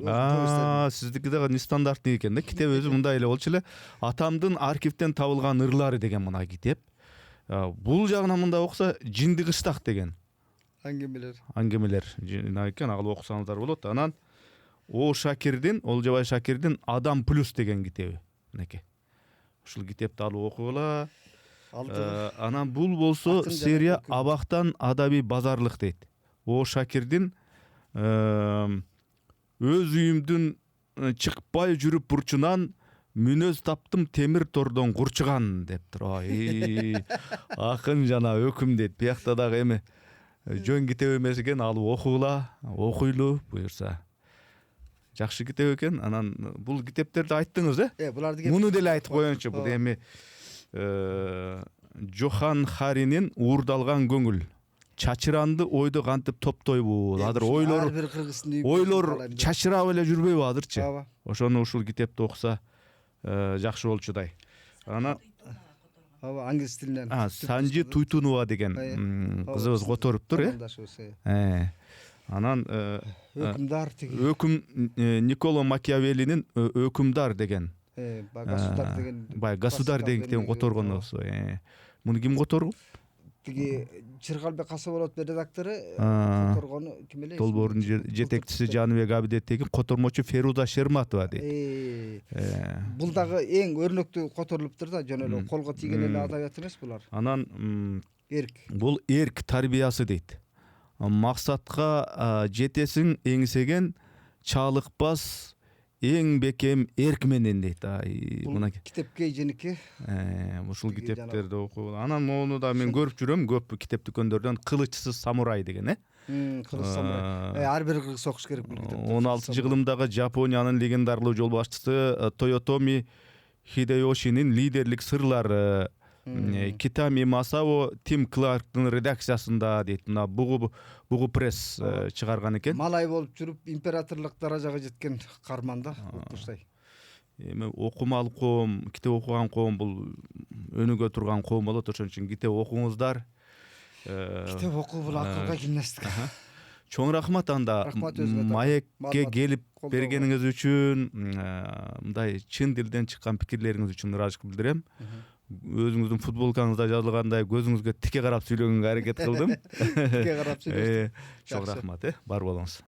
Сиздики дагы нестандартный экен да. Китеп өзү мындай эле болчу эле. Атамдын архивден табылган ырлары деген мына китеп. Бул жагынан мында окуса Жиндик кыштак деген аңгемелер жана экен, ага окусаңыздар болот. Анан О Шакирдин, Олжобай Шакирдин Адам плюс деген китеби. Мынакей. Ушул китепти алып окугула. Анан бул болсо серия Абактан адаби базарлык дейт. О Шакирдин өз үйүмдүн чыкпай жүрүп бурчунан мүнөз таптым темир тордон курчуган дептир. Акын жана өкүм дейт. Биякта дагы эми жөн китеп эмес экен, алып окугула, окуйлу буюрса. Жакшы китеп экен. Анан бул китептерди айттыңыз, буларды муну деле айтып коеюнчу. Бул эми Жохан Харинин Уурдалган көңүл. Чачыранды ойду кантип топтойбу? Азыр ойлор чачырап эле жүрбөйбү азырчы? Ошону ушул китепти окуса жакшы болчудай. Анан англис тилинен Санжи Туйтунова деген кызыбыз которуптур, Анан өкүмдар өкүм Николо Макиавеллинин Өкүмдар деген Государ деген китебин которгон. Муну ким которгон? Тиги Чыргалбек Касаболот редактору которгону ким эле? Долбоордун жетекчиси Жаныбек Абидет деген котормочу Феруза Шерматова дейт. Бул дагы эң өрнөктүү которулуптур да, жөн эле колго тийген эле адабият эмес булар. Анан Эрк. Бул эрк тарбиясы дейт. Максатка жетесиң эңсеген чалыкпас эң бекем эрк менен дейт. Мына китепке женики. Ушул китептерди окуп. Анан мону да мен көрүп жүрөм, көп китеп дүкөндөрдөн Кылычсыз самурай деген, Кылыч самурай. Ар бир кыргыз окуш керек бул китепти. 16-жылымдагы Жапониянын легендарлуу жол башчысы Тойотоми Хидеёшинин лидерлик сырлары, Китами Масао Тим Кларктын редакциясында дейт. Мына Бугу пресс чыгарган экен. Малай болуп жүрүп императорлук даражага жеткен карман да, окуштай. Эми окумал коом, китеп окуган коом бул өнүгө турган коом болот. Ошон үчүн китеп окуңуздар. Китеп окуу бул акылга гимнастика. Чоң рахмат анда маекке келип бергениңиз үчүн, мындай чын дилден чыккан пикирлериңиз үчүн ыраазычылык билдирем. Өзүңүздүн футболкаңызда жазылгандай көзүңүзгө тике карап сүйлөгөнгө аракет кылдым. Тике карап сүйлөштүм. Чоң рахмат, бар болуңуз.